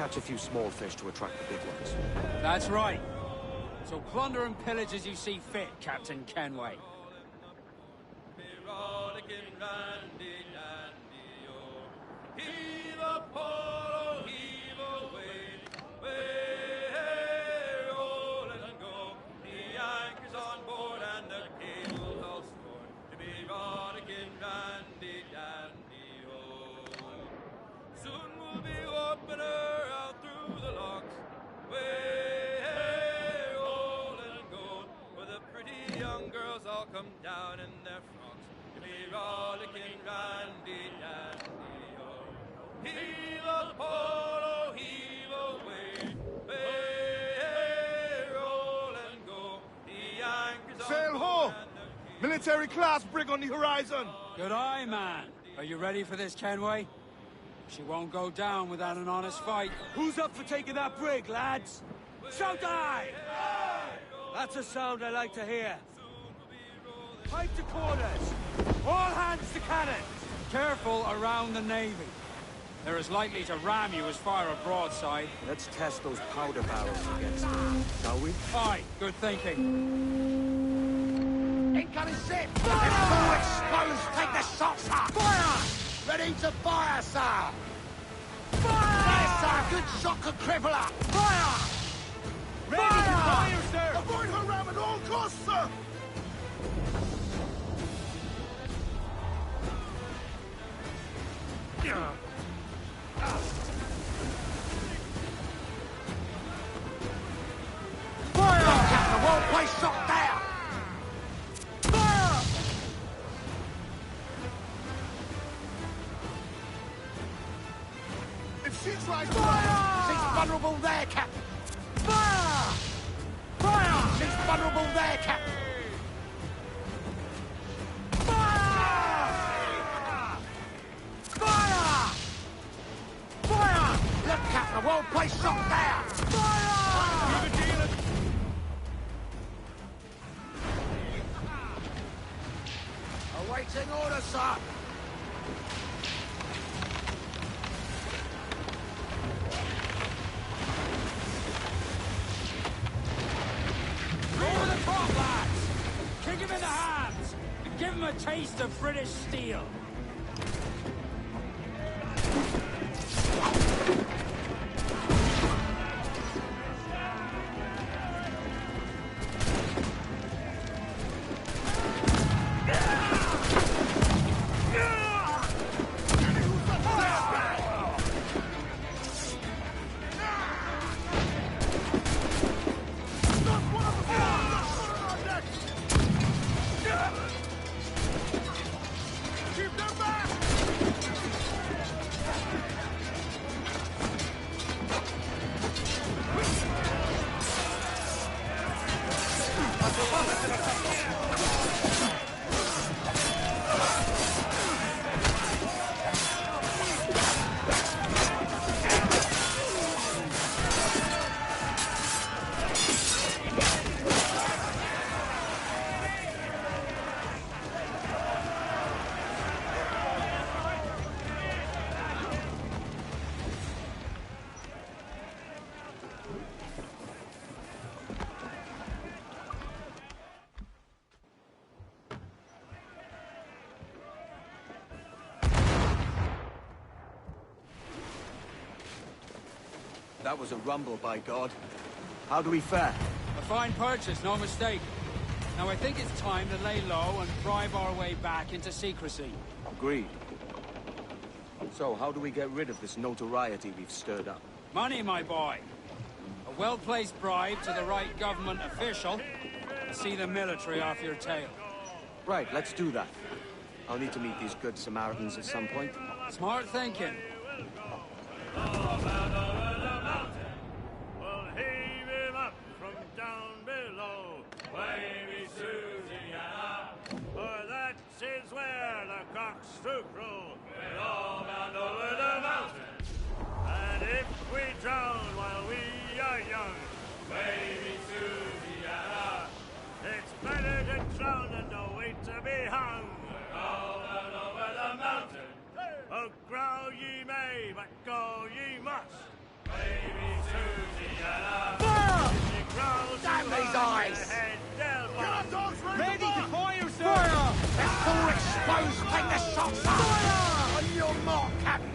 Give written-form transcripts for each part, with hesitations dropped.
catch a few small fish to attract the big ones. That's right. So plunder and pillage as you see fit, Captain Kenway. Come down in their frocks to be rollicking randy dandy-o. Heave a polo, heave away, hey, roll and go. The anchors Sail ho! Military class brig on the horizon! Good eye, man. Are you ready for this, Kenway? She won't go down without an honest fight. Who's up for taking that brig, lads? Shout aye! That's a sound I like to hear. Pipe to quarters! All hands to cannons! Careful around the Navy. They're as likely to ram you as fire a broadside. Let's test those powder barrels against them, shall we? Aye, good thinking. Incoming ship! Fire! Forward squadrons, take the shots, sir! Fire! Ready to fire, sir! Fire! There, sir! Good shot could cripple her! Fire! Ready to fire, sir! Avoid her ram at all costs, sir! Fire! Captain, the wall place shot down! Fire! If she tries to... Fire! She's vulnerable there, Captain! Fire! Fire! She's vulnerable there, Captain! Fire! Fire! Fire! Look, Captain, the whole place shot down! Fire! Awaiting orders, sir! Over the top, lads! Kick him in the hands! And give him a taste of British steel! That was a rumble, by God. How do we fare? A fine purchase, no mistake. Now I think it's time to lay low and bribe our way back into secrecy. Agreed. So, how do we get rid of this notoriety we've stirred up? Money, my boy. A well-placed bribe to the right government official. See the military off your tail. Right, let's do that. I'll need to meet these good Samaritans at some point. Smart thinking. Is where the cocks do crow. We're all bound over the mountain. And if we drown while we are young, baby Susiana, it's better to drown than to wait to be hung. We're all bound over the mountain. Oh, growl ye may, but go ye must. foes take the shot, sir! Fire! On your mark, Captain!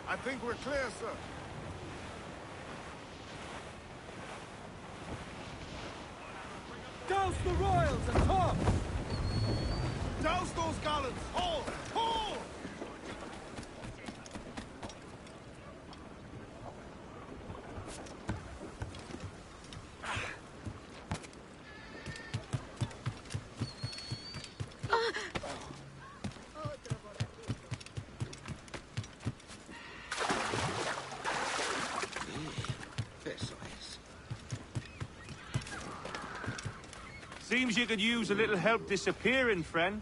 I think we're clear, sir. Douse the royals at top! Douse those gallants! Hold! Hold! Seems you could use a little help disappearing, friend.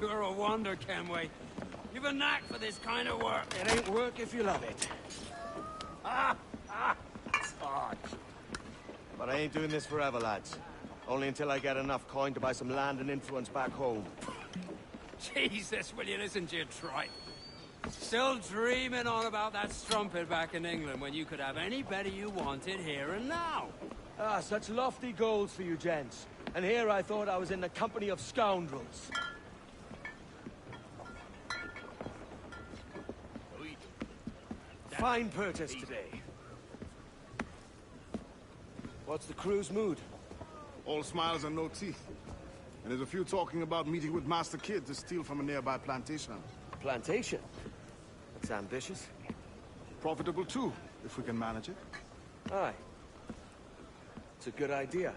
You're a wonder, Kenway. You've a knack for this kind of work. It ain't work if you love it. Sarge. But I ain't doing this forever, lads. Only until I get enough coin to buy some land and influence back home. Jesus, will you listen to your tripe? Still dreaming on about that strumpet back in England when you could have anybody you wanted here and now. Ah, such lofty goals for you gents. And here I thought I was in the company of scoundrels. Fine purchase today. What's the crew's mood? All smiles and no teeth. And there's a few talking about meeting with Master Kid to steal from a nearby plantation. Plantation? That's ambitious. Profitable too, if we can manage it. Aye. It's a good idea.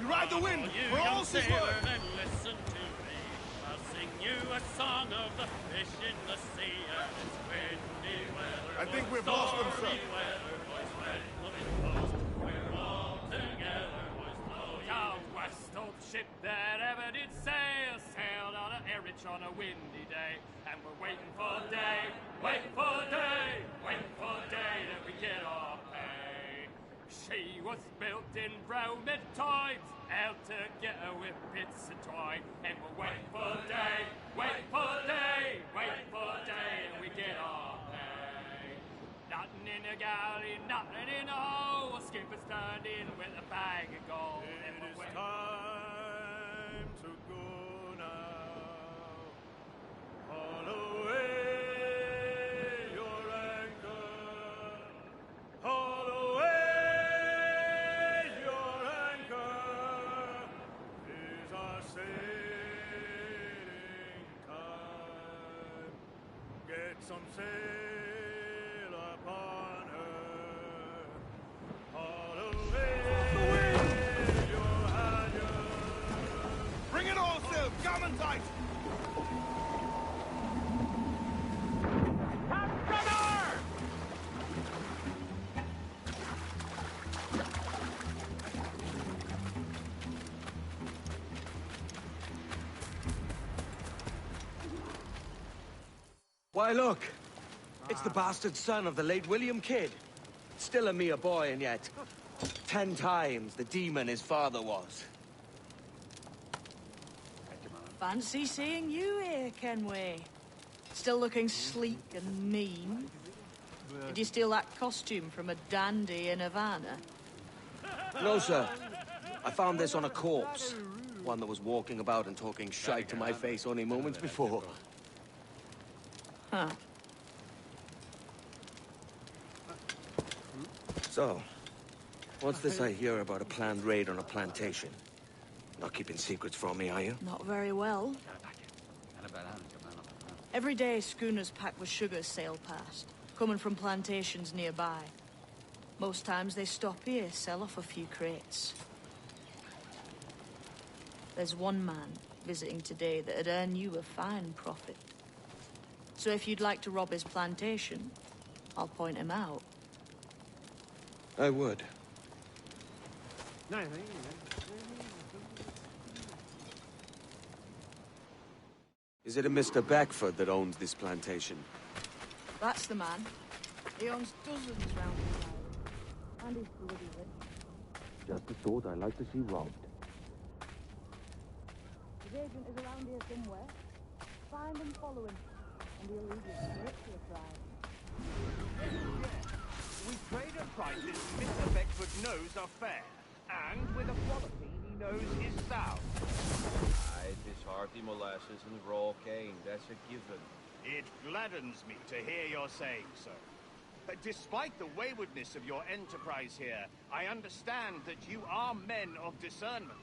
Ride the wind! You For all young sailor, sailor, then listen to me. I'll sing you a song of the fish in the sea, and it's windy weather. I think boys, we've lost them, sir. stormy weather, boys, when the wind blows, we're all together, boys, blow down west. Old ship that ever did sail, sailed on a errich on a windy day, and we're waiting for day, waiting for day, waiting for day that we get our pay. She was built in Roman times, held together with bits of twine, and we're waiting for day, waiting for day, waiting for day, and we get our pay. Nothing in the galley, nothing in the hole, skipper's turned in with a bag of gold. And It is we're time to go now. Haul away your anchor. Haul away your anchor. Is our sailing time. Get some sail upon her. Haul away your halyards. bring it all, Sil! Gammon tight! Why, look. It's the bastard son of the late William Kidd. Still a mere boy, and yet 10 times the demon his father was. Fancy seeing you here, Kenway. Still looking sleek and mean. Did you steal that costume from a dandy in Havana? No, sir. I found this on a corpse. One that was walking about and talking shite to my face only moments before. Huh. So, what's this I hear about a planned raid on a plantation? Not keeping secrets from me, are you? Not very well. Every day, schooners packed with sugar sail past, coming from plantations nearby. Most times they stop here, sell off a few crates. There's one man visiting today that'd earn you a fine profit. So if you'd like to rob his plantation, I'll point him out. I would. Is it a Mr. Beckford that owns this plantation? That's the man. He owns dozens round the island. And he's bloody rich. Just the sort I like to see robbed. His agent is around here somewhere. Find and follow him, and he'll lead you straight to a trial. We trade at prices Mr. Beckford knows are fair, and with a quality he knows is sound. It is hearty molasses and raw cane, that's a given. It gladdens me to hear you're saying so. Despite the waywardness of your enterprise here, I understand that you are men of discernment.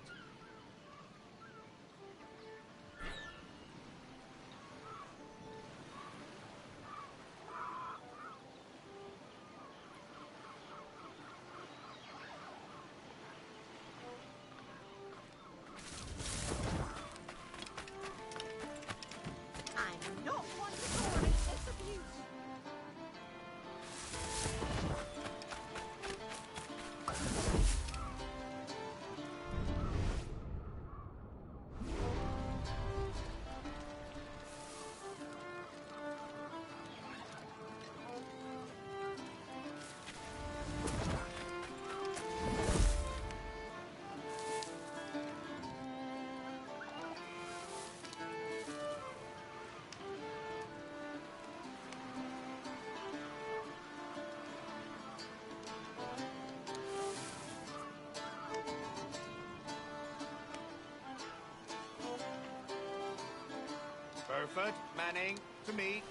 Hereford, Manning, to me.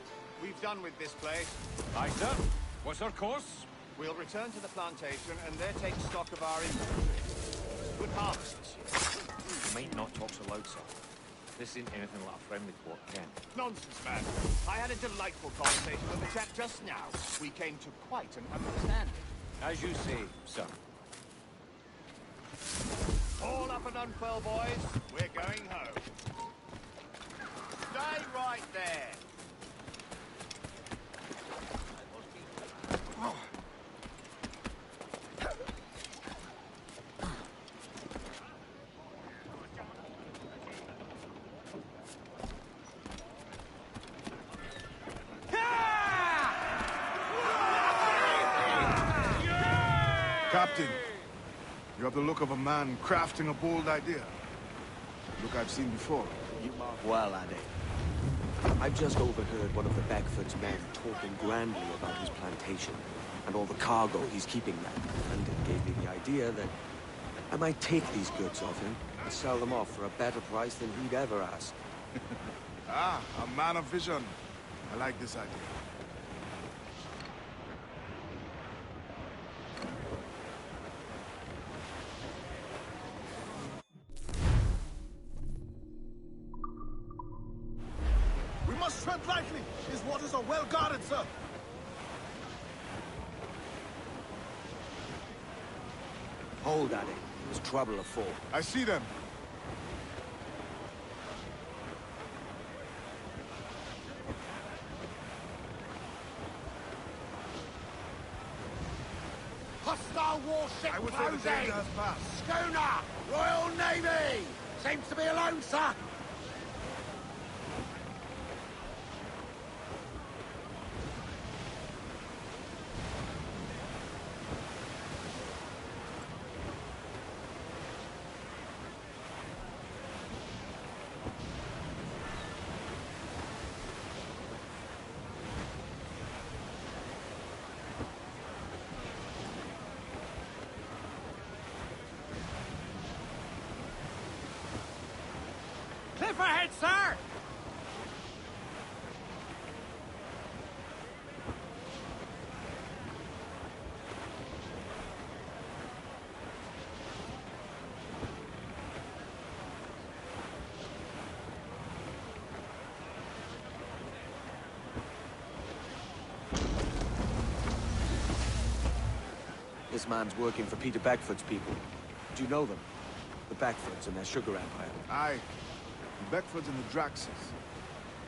We've done with this place. Aye, sir. What's our course? We'll return to the plantation and there take stock of our inventory. Good harvest this year. You might not talk so loud, sir. This ain't anything like a friendly court, Ken. Nonsense, man. I had a delightful conversation with the chap just now. We came to quite an understanding. As you say, sir. All up and unfurl, boys. We're going home. Stay right there. Captain, you have the look of a man crafting a bold idea. Look I've seen before. You mark well, Addy. I've just overheard one of the Beckford's men talking grandly about his plantation and all the cargo he's keeping there. And it gave me the idea that I might take these goods off him and sell them off for a better price than he'd ever ask. Ah, a man of vision. I like this idea. We must tread lightly. These waters are well guarded, sir. Hold, Addy. There's trouble afoot. I see them. Hostile warship I would say the closing. danger has passed. Schooner, Royal Navy. Seems to be alone, sir. Cliff ahead, sir! This man's working for Peter Beckford's people. Do you know them? The Beckfords and their sugar empire. Aye. The Beckfords and the Draxes.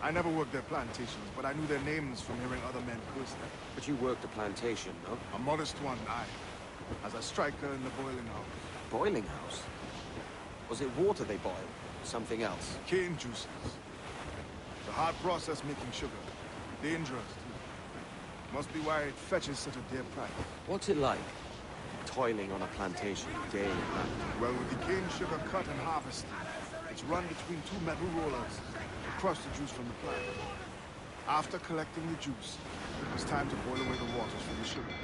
I never worked their plantations, but I knew their names from hearing other men curse them. But you worked a plantation, no? A modest one, aye. As a striker in the boiling house. Boiling house? Was it water they boiled? Something else? Cane juices. It's a hard process making sugar. Dangerous, too. Must be why it fetches such a dear price. What's it like? Toiling on a plantation day and night. Well, with the cane sugar cut and harvested, it's run between two metal rollers to crush the juice from the plant. After collecting the juice, it was time to boil away the waters from the sugar.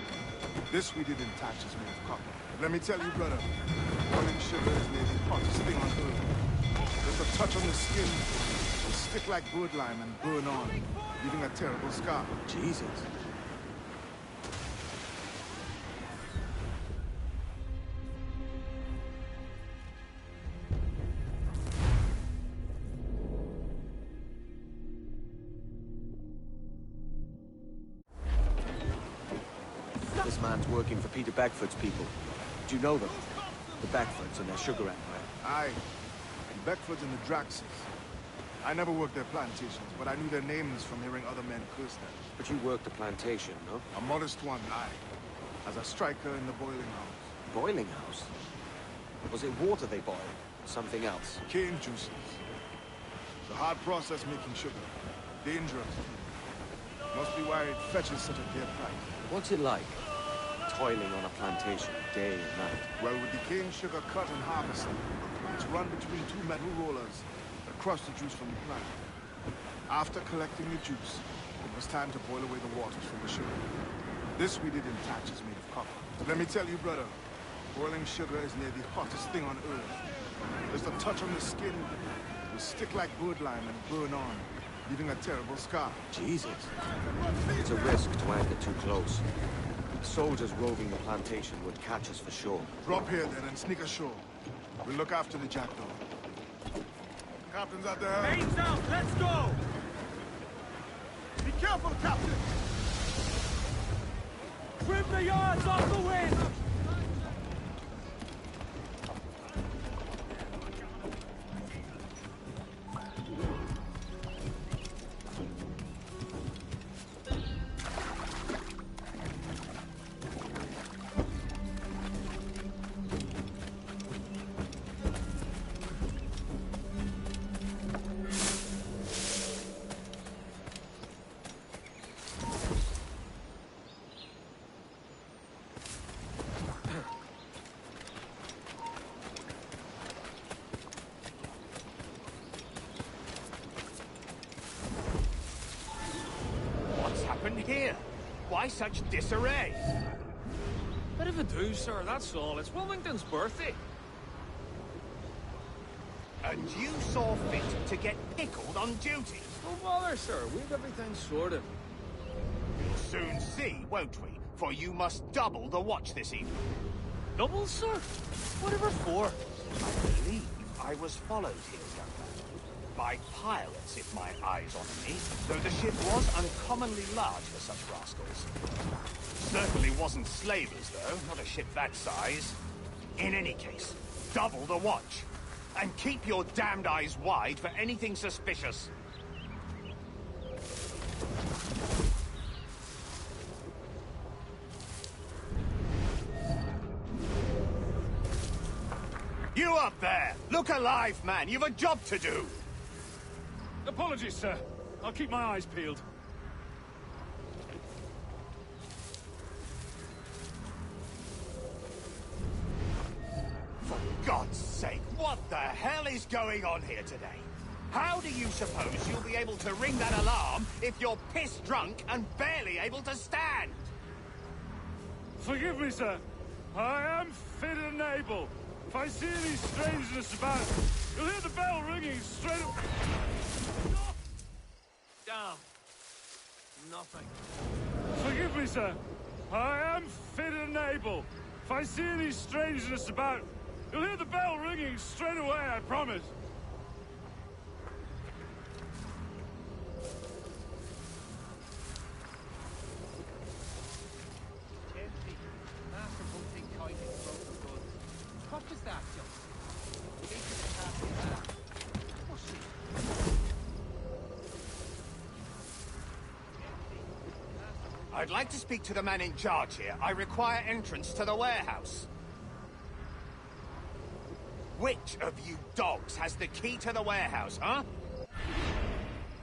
This we did in thatches made of copper. But let me tell you, brother, boiling sugar is near the hottest thing on earth. Just a touch on the skin will stick like bird lime and burn on, leaving a terrible scar. Jesus. This man's working for Peter Beckford's people. Do you know them? The Beckfords and their sugar empire. Aye. The Beckfords and the Draxes. I never worked their plantations, but I knew their names from hearing other men curse them. But you worked a plantation, no? A modest one, aye. As a striker in the boiling house. Boiling house? Was it water they boiled? Something else? Cane juices. It's a hard process making sugar. Dangerous, too. Must be why it fetches such a dear price. What's it like? Toiling on a plantation day and night. Well, with the cane sugar cut and harvested, it's run between two metal rollers that crush the juice from the plant. After collecting the juice, it was time to boil away the waters from the sugar. This we did in thatches made of copper. Let me tell you, brother, boiling sugar is near the hottest thing on earth. Just a touch on the skin will stick like bird lime and burn on, leaving a terrible scar. Jesus. It's a risk to anchor too close. Soldiers roving the plantation would catch us for sure. Drop here then and sneak ashore. We'll look after the jackdaw. Captain's at the helm. Mains out, let's go! Be careful, Captain! Trim the yards off the wind! Here? Why such disarray? Bit of a do, sir, that's all. It's Wilmington's birthday. And you saw fit to get pickled on duty? Don't bother, sir. We've everything sorted. We'll soon see, won't we? For you must double the watch this evening. Double, sir? Whatever for? I believe I was followed here, young man. By pirates, if my eyes honour me, though the ship was uncommonly large for such rascals. Certainly wasn't slavers, though, not a ship that size. In any case, double the watch. And keep your damned eyes wide for anything suspicious. You up there! Look alive, man! You've a job to do! Apologies, sir. I'll keep my eyes peeled. For God's sake, what the hell is going on here today? How do you suppose you'll be able to ring that alarm if you're pissed drunk and barely able to stand? Forgive me, sir. I am fit and able. If I see any strangeness about, you'll hear the bell ringing straight up. Down. Nothing. Forgive me, sir. I am fit and able. If I see any strangeness about, you'll hear the bell ringing straight away, I promise. What was that, Joe? I'd like to speak to the man in charge here. I require entrance to the warehouse. Which of you dogs has the key to the warehouse, huh?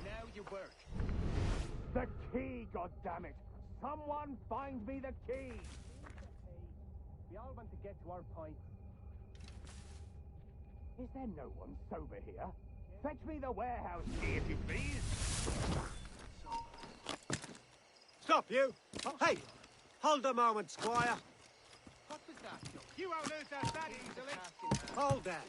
Now you work. The key, goddammit! Someone find me the key! We all want to get to our point. Is there no one sober here? Fetch me the warehouse key, if you please. Stop, you! Hey! Hold a moment, Squire. What was that, Joe? You won't lose that easily. Hold that.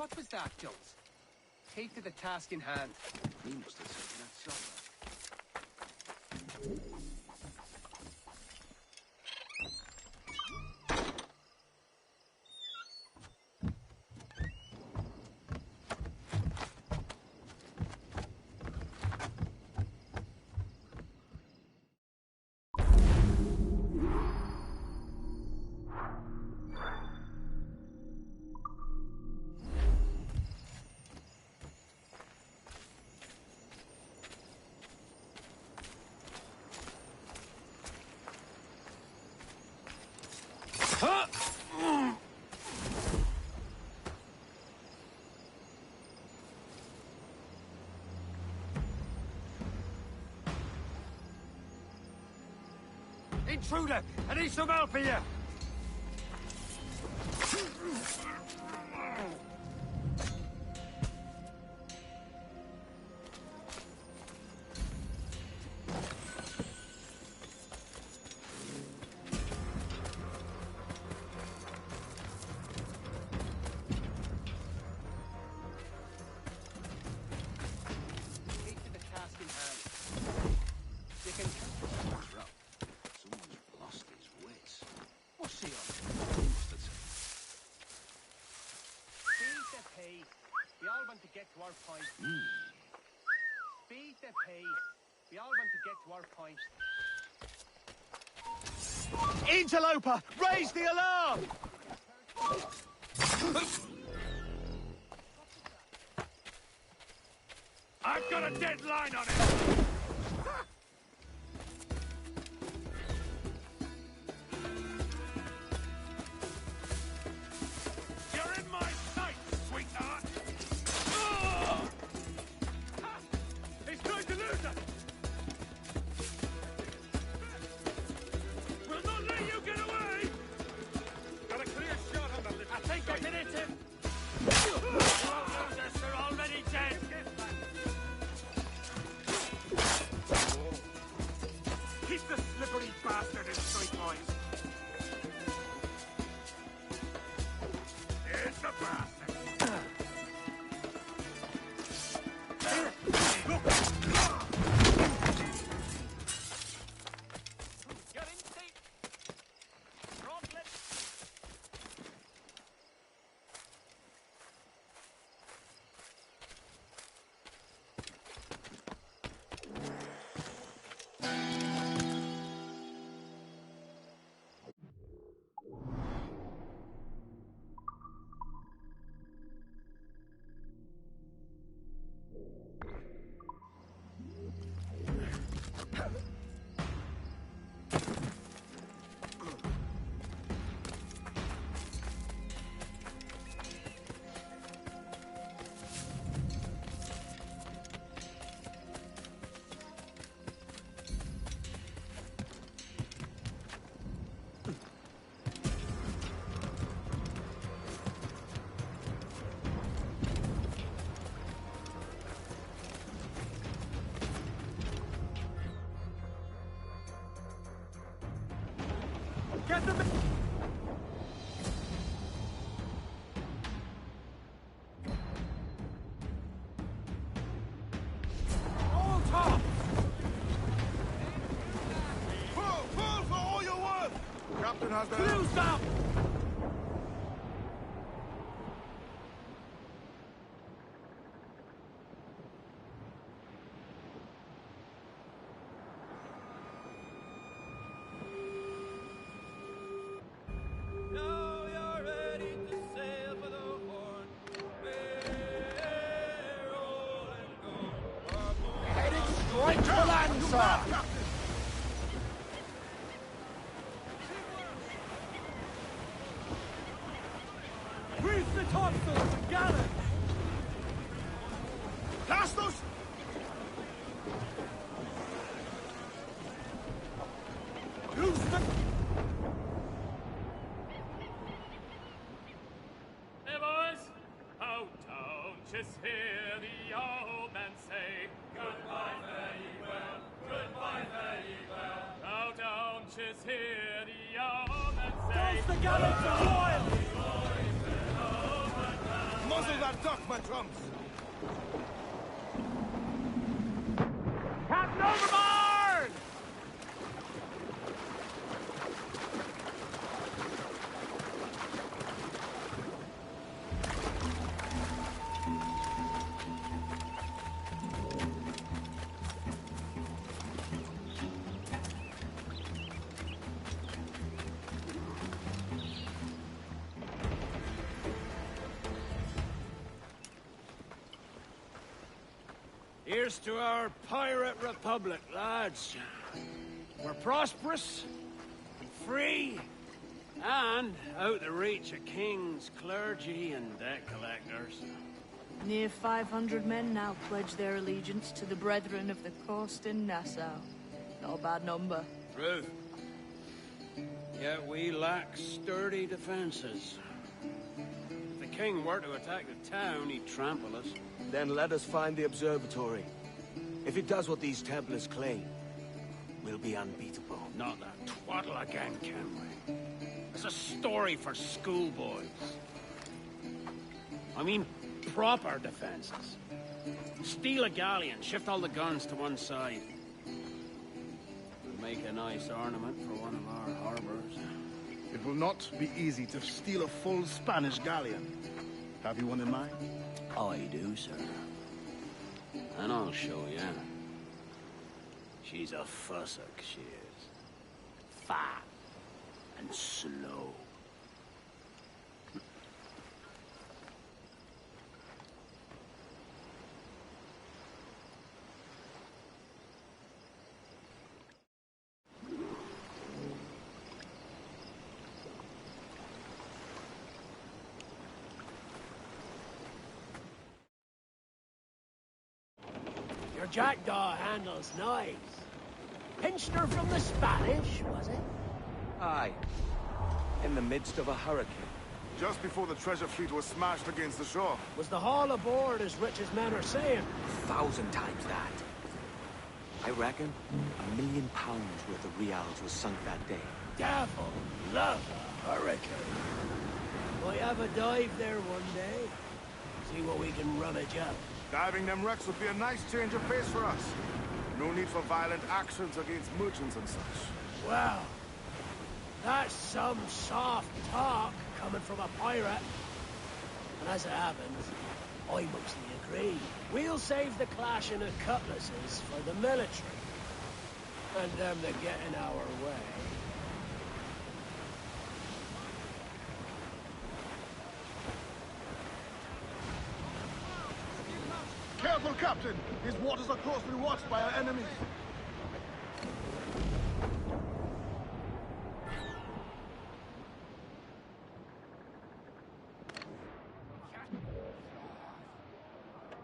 What was that, Jones? Take to the task in hand. We must have taken that somewhere. Intruder! I need some help here! Interloper! Raise the alarm! I've got a deadline on it! You're in my sight, sweetheart! Oh! He's trying to lose us! We'll not let you get away! Got a clear shot on the little I think I can hit him! You won't lose us, they're already dead! Keep the slippery bastard in sight, boys! Here's the bastard! Get in deep! Frontlet! Get them! All top! Pull for all you're worth! Captain has the... Close up! Now you're ready to sail for the Horn. Roll and go. Headed straight to land, sir! Grease the topsails and gallants! Cast those... Loose the... Hey, boys! Oh, don't just hear the old man say, goodbye, fare ye well, goodbye, fare ye well. Oh, don't just hear the old man say, Toss the gallants ahoy! Muzzle that duck, my drums! Captain overboard! Here's to our pirate republic, lads. We're prosperous, and free, and out the reach of kings, clergy, and debt collectors. Near 500 men now pledge their allegiance to the Brethren of the Coast in Nassau. Not a bad number. True. Yet we lack sturdy defenses. If the king were to attack the town, he'd trample us. Then let us find the observatory. If it does what these Templars claim, we'll be unbeatable. Not that twaddle again, can we? It's a story for schoolboys. I mean, proper defenses. Steal a galleon, shift all the guns to one side. Make a nice ornament for one of our harbors. It will not be easy to steal a full Spanish galleon. Have you one in mind? I do, sir. And I'll show you. She's a fussock, she is. Fat and slow. Your jackdaw handles nice. Pinched her from the Spanish, was it? Aye. In the midst of a hurricane. Just before the treasure fleet was smashed against the shore. Was the haul aboard as rich as men are saying? 1,000 times that. I reckon £1 million worth of reals was sunk that day. Devil love a hurricane. Might have a dive there one day. See what we can rummage up. Diving them wrecks would be a nice change of pace for us. No need for violent actions against merchants and such. Well, that's some soft talk coming from a pirate. And as it happens, I mostly agree. We'll save the clashing of cutlasses for the military. And them that get in our way. Careful, Captain! These waters are closely watched by our enemies.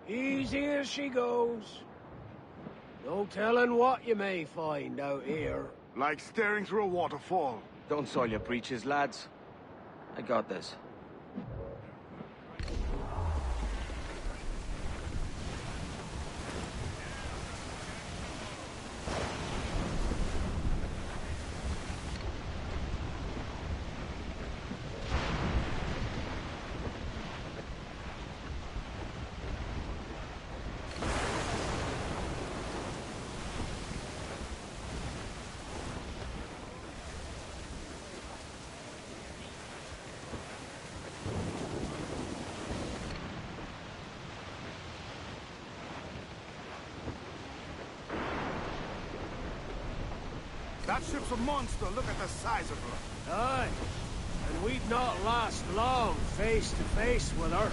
Easy as she goes. No telling what you may find out here. Like staring through a waterfall. Don't soil your breeches, lads. I got this. That ship's a monster. Look at the size of her. Aye. And we'd not last long face to face with her.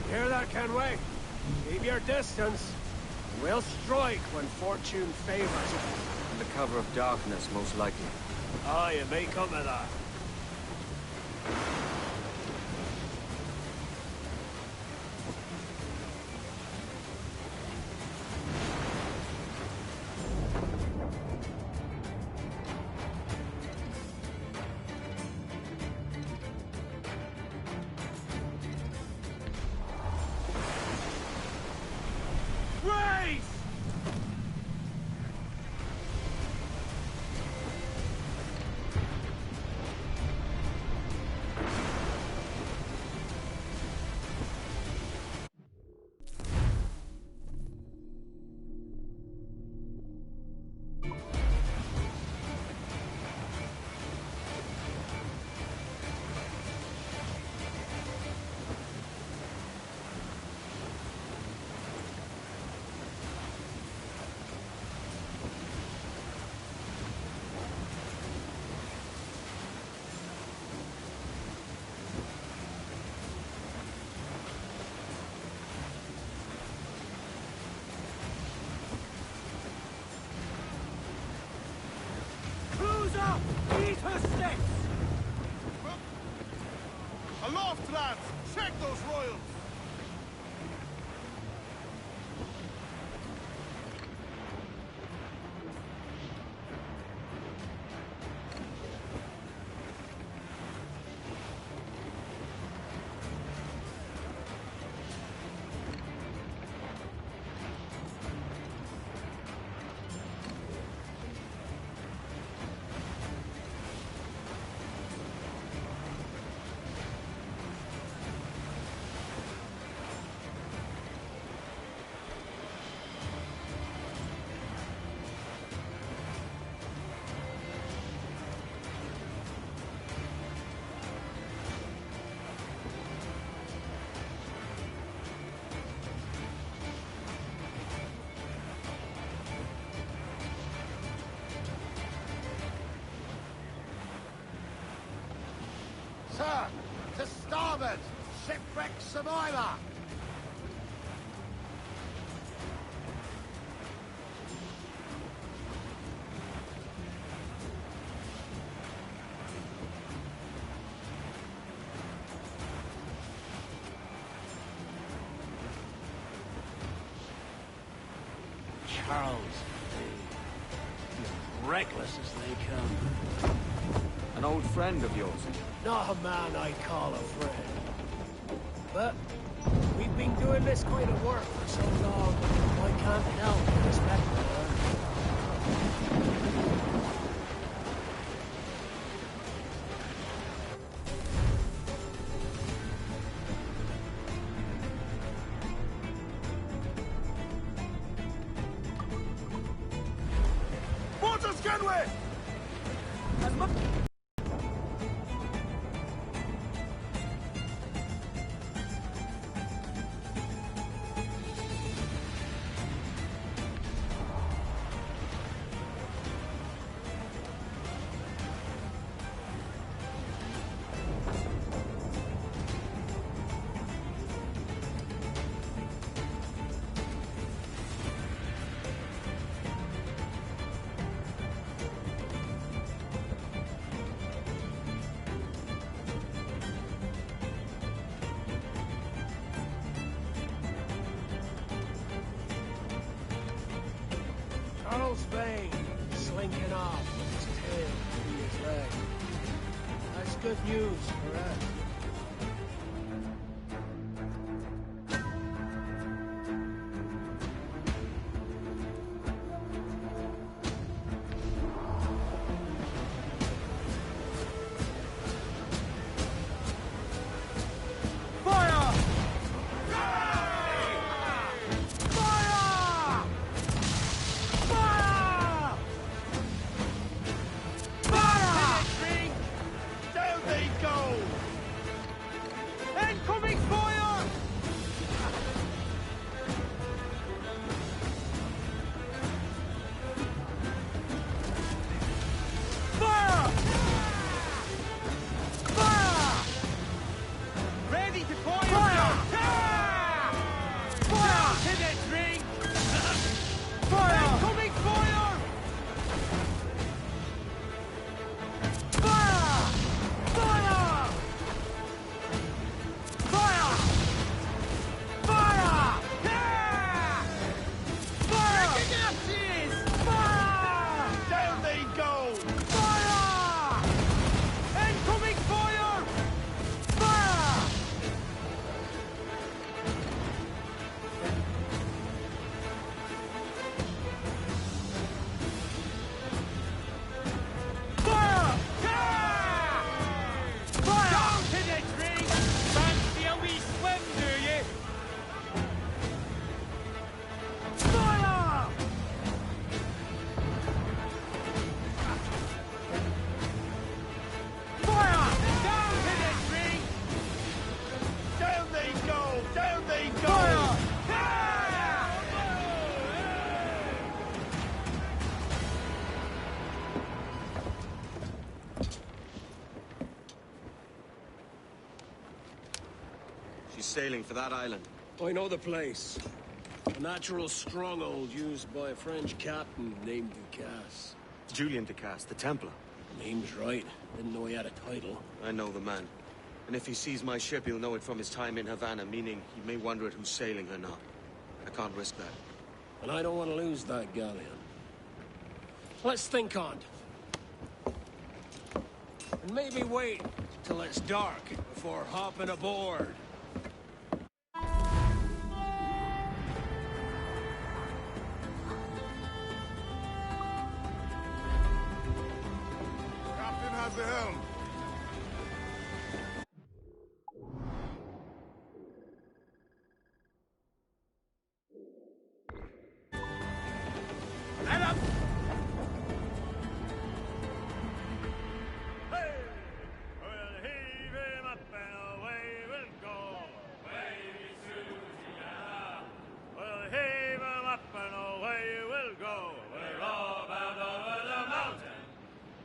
You hear that, Kenway? Keep your distance. We'll strike when fortune favors us. Under cover of darkness, most likely. Aye, it may come to that. To starboard! Shipwreck survivor! Charles, you're reckless as they come. An old friend of yours? Not a man I'd call a friend. But we've been doing this kind of work for so long, I can't help but respect her. Water Scanway! Charles Vane, slinking off with his tail between his legs. That's good news for us. Sailing for that island. I know the place. A natural stronghold used by a French captain named Ducasse. Julian Ducasse, the Templar. Name's right. Didn't know he had a title. I know the man. And if he sees my ship, he'll know it from his time in Havana, meaning he may wonder at who's sailing or not. I can't risk that. And I don't want to lose that galleon. Let's think on it. And maybe wait till it's dark before hopping aboard. Captain has the helm. Head up! Hey! We'll heave him up and away we'll go. Wavy Susie, we'll heave him up and away we'll go. We're all bound over the mountain.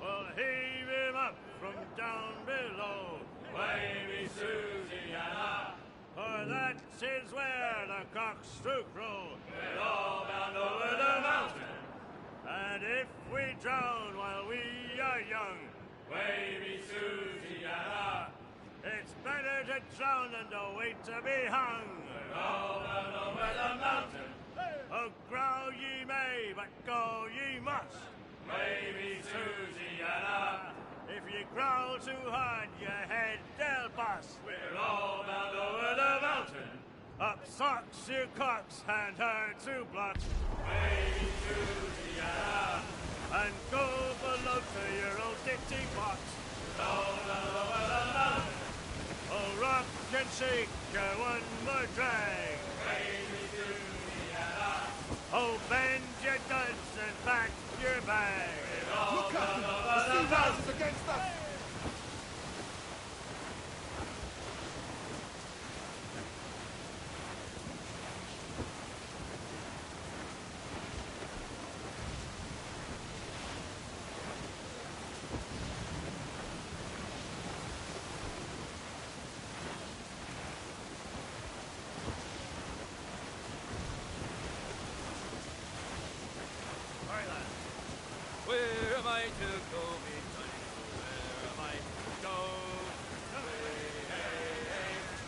We'll heave him up from down below. Wavy Susie. is where the cocks do crow. We're all bound over the mountain. And if we drown while we are young, wavy Susiana, it's better to drown than to wait to be hung. We're all bound over the mountain. Oh, growl ye may, but go ye must. Wavy Susiana, if you growl too hard, your head they'll bust. We're all bound over the mountain. Up socks, you cocks, and her two blocks. Wavy Susiana, and go below to your old ditty box. We're all bound over the mountain. Oh, rock and shake, one more drag. Wavy Susiana. Oh, bend your duds and back your bag. Look, Captain! The sea rises against us! Where am I to go, me Johnny? Where am I to go?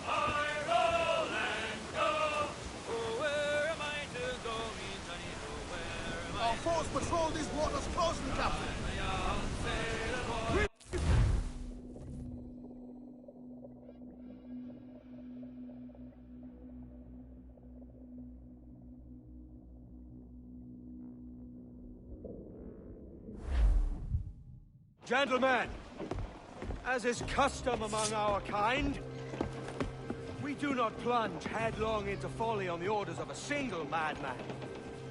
I roll and go. Oh, where am I to go, me Johnny? Oh, where am I? Our force patrol these waters closely, Captain! A young sailor boy. Gentlemen, as is custom among our kind, we do not plunge headlong into folly on the orders of a single madman,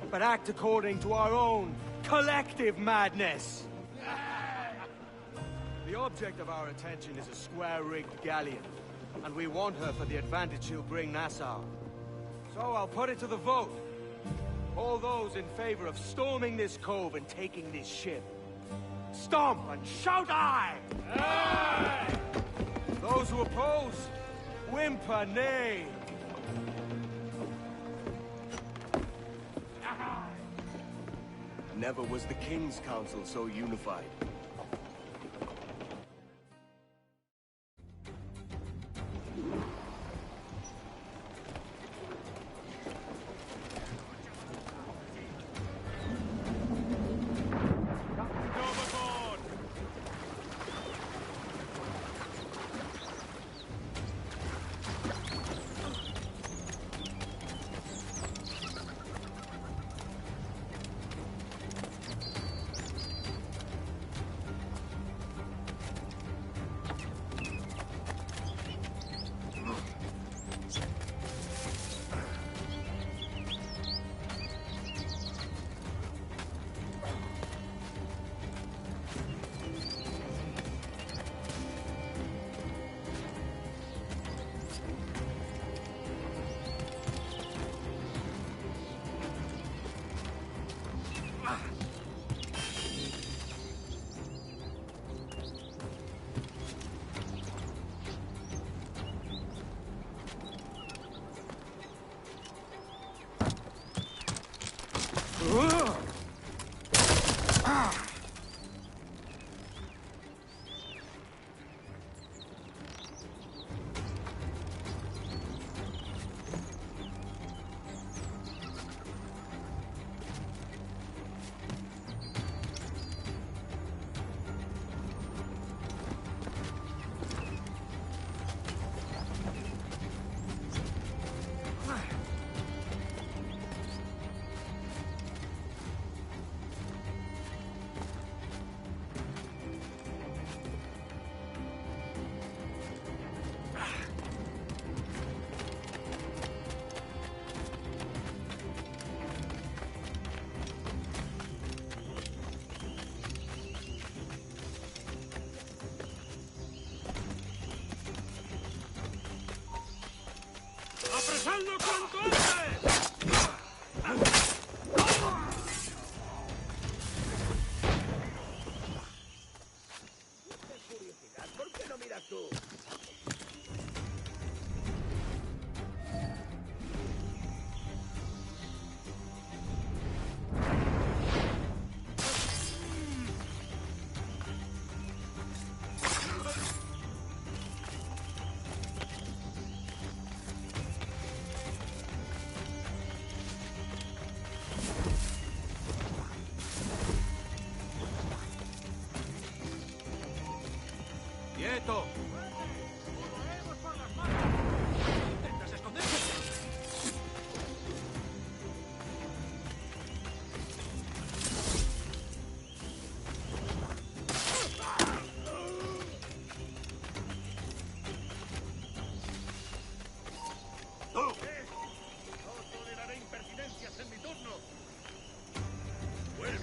but act according to our own collective madness. The object of our attention is a square-rigged galleon, and we want her for the advantage she'll bring Nassau. So I'll put it to the vote. All those in favor of storming this cove and taking this ship, stomp and shout aye! Aye! Those who oppose, whimper nay. Never was the King's Council so unified.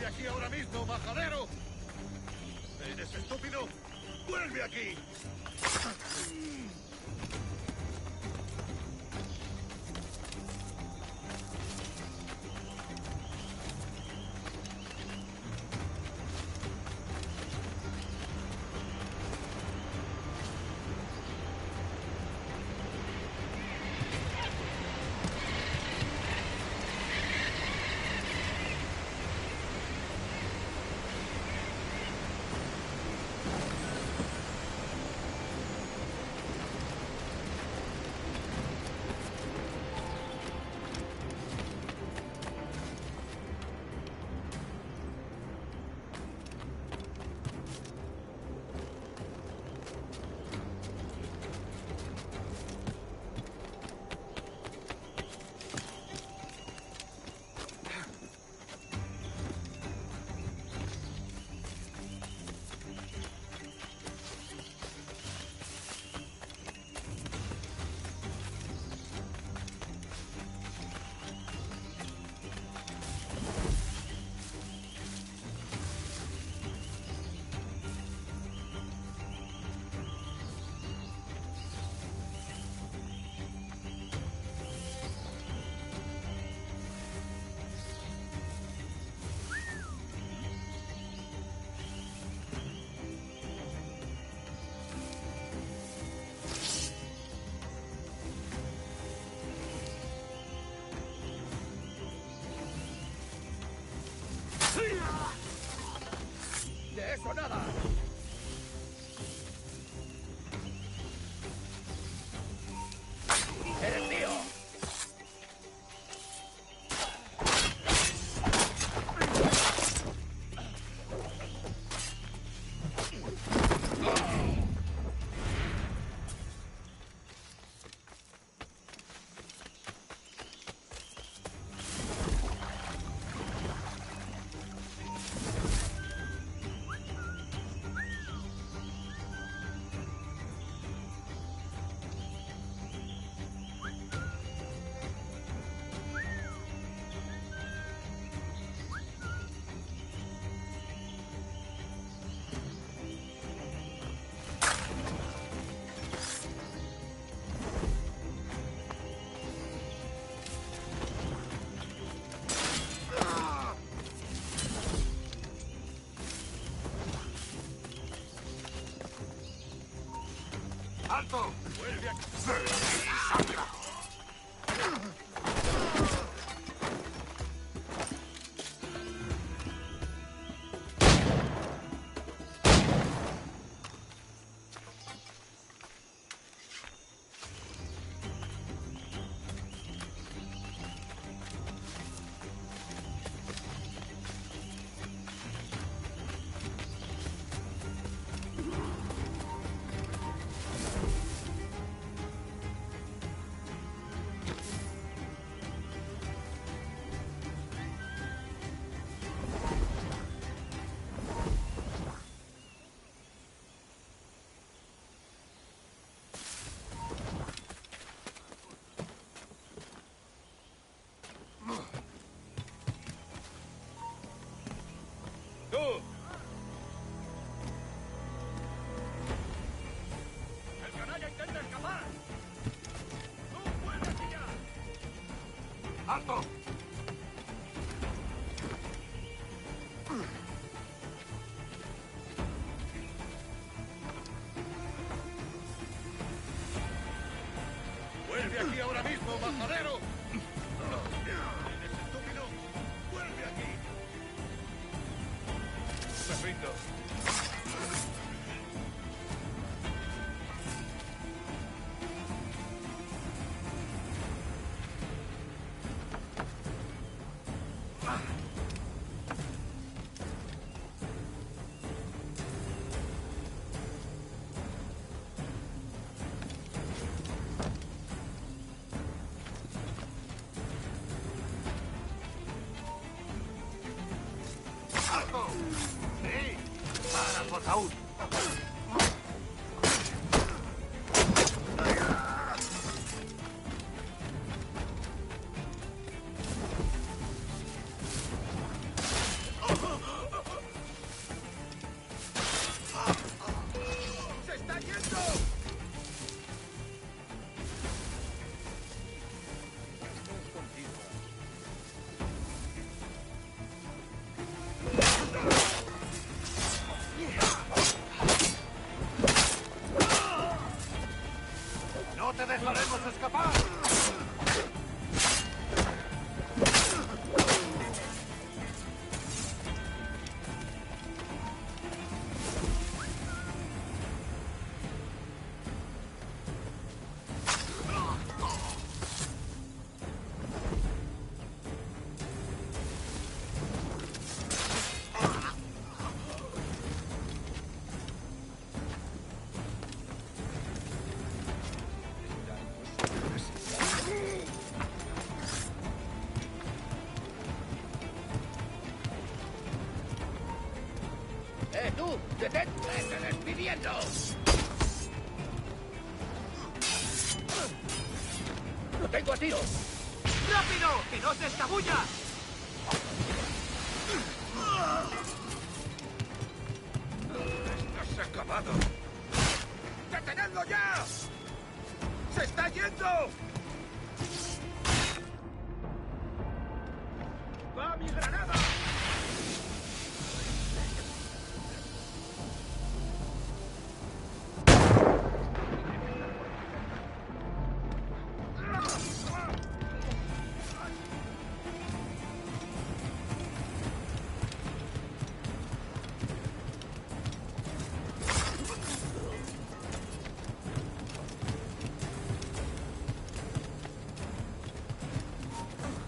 ¡Vuelve aquí ahora mismo, majadero! ¿Eres estúpido? ¡Vuelve aquí! ¡De eso nada! ¡Eres mío! ¡Alto! ¡Vuelve aquí! ¡Sangra! ¡Tú! ¡El canalla intenta escapar! ¡Tú vuelve aquí ya! ¡Alto! ¡Vuelve aquí ahora mismo, majadero! ¿Eres estúpido? ¡Vuelve aquí! Me rindo. ¡Sí! ¡Para tu ataúd! tú! ¡Detente! ¡Te despidiendo! ¡Lo tengo a tiro! ¡Rápido! ¡Que no se escabulla! ¡Estás acabado! ¡Detenedlo ya! ¡Se está yendo! ¡Va mi granada!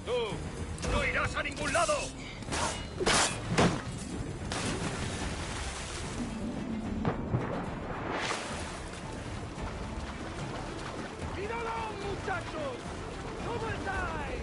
¡Tú! ¡No irás a ningún lado! ¡Míralo, muchachos! ¡Cómo estáis!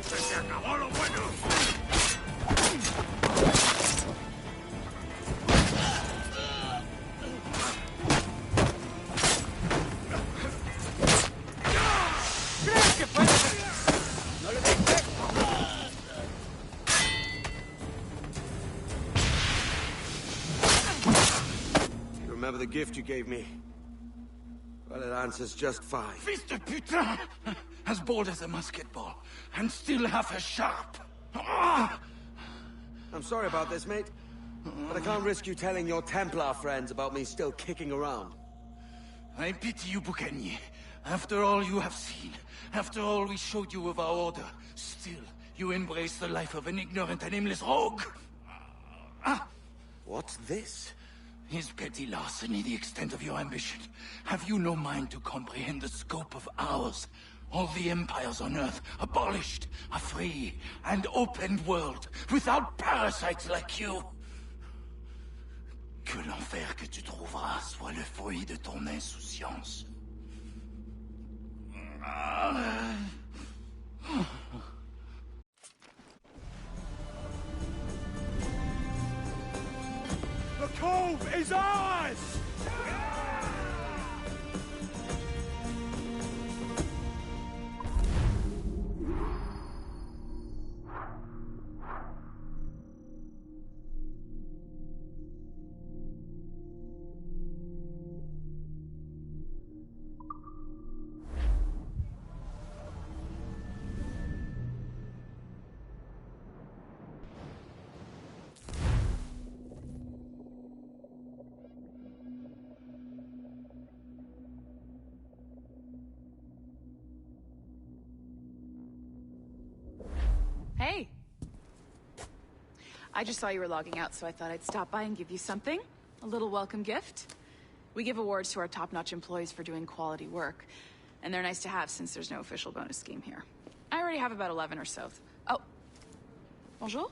¡Se acabó lo bueno! ¿Crees que puede ser? ¡No le deis! You remember the gift you gave me? Well, it answers just fine. Fils de putain! As bold as a musket ball, and still half as sharp. I'm sorry about this, mate. But I can't risk you telling your Templar friends about me still kicking around. I pity you, Boucanier. After all you have seen, after all we showed you of our order, still you embrace the life of an ignorant and aimless rogue. What's this? Is petty larceny the extent of your ambition? Have you no mind to comprehend the scope of ours? All the empires on Earth abolished, a free and open world, without parasites like you. Que l'enfer que tu trouveras soit le fruit de ton insouciance. The cove is ours! Hey. I just saw you were logging out, so I thought I'd stop by and give you something. A little welcome gift. We give awards to our top-notch employees for doing quality work, and they're nice to have since there's no official bonus scheme here. I already have about 11 or so. Oh. Bonjour?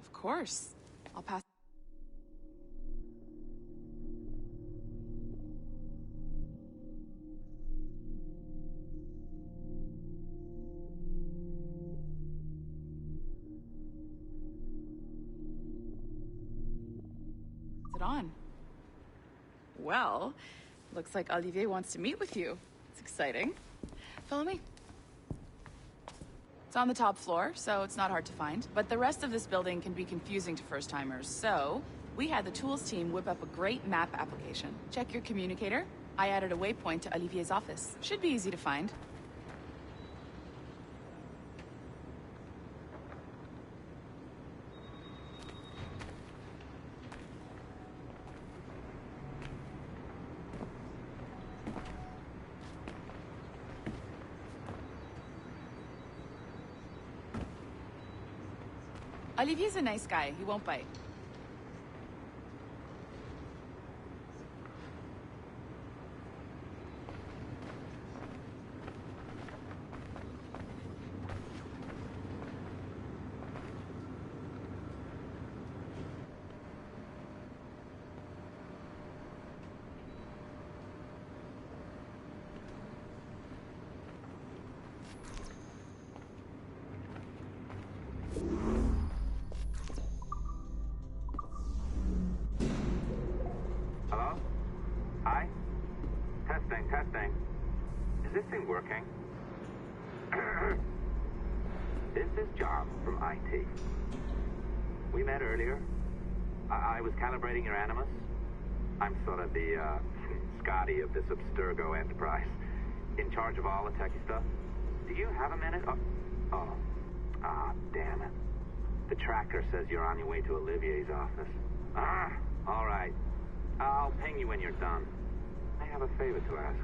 Of course. I'll pass. It on. Well, looks like Olivier wants to meet with you. It's exciting. Follow me. It's on the top floor, so it's not hard to find. But the rest of this building can be confusing to first-timers, so we had the tools team whip up a great map application. Check your communicator. I added a waypoint to Olivier's office. Should be easy to find. Olivier's a nice guy. He won't bite. Hello? Hi? Testing. Is this thing working? This is John from IT. We met earlier. I was calibrating your Animus. I'm sort of the, Scotty of this Abstergo enterprise. In charge of all the techie stuff. Do you have a minute? Damn it. The tracker says you're on your way to Olivier's office. All right. I'll ping you when you're done. I have a favor to ask.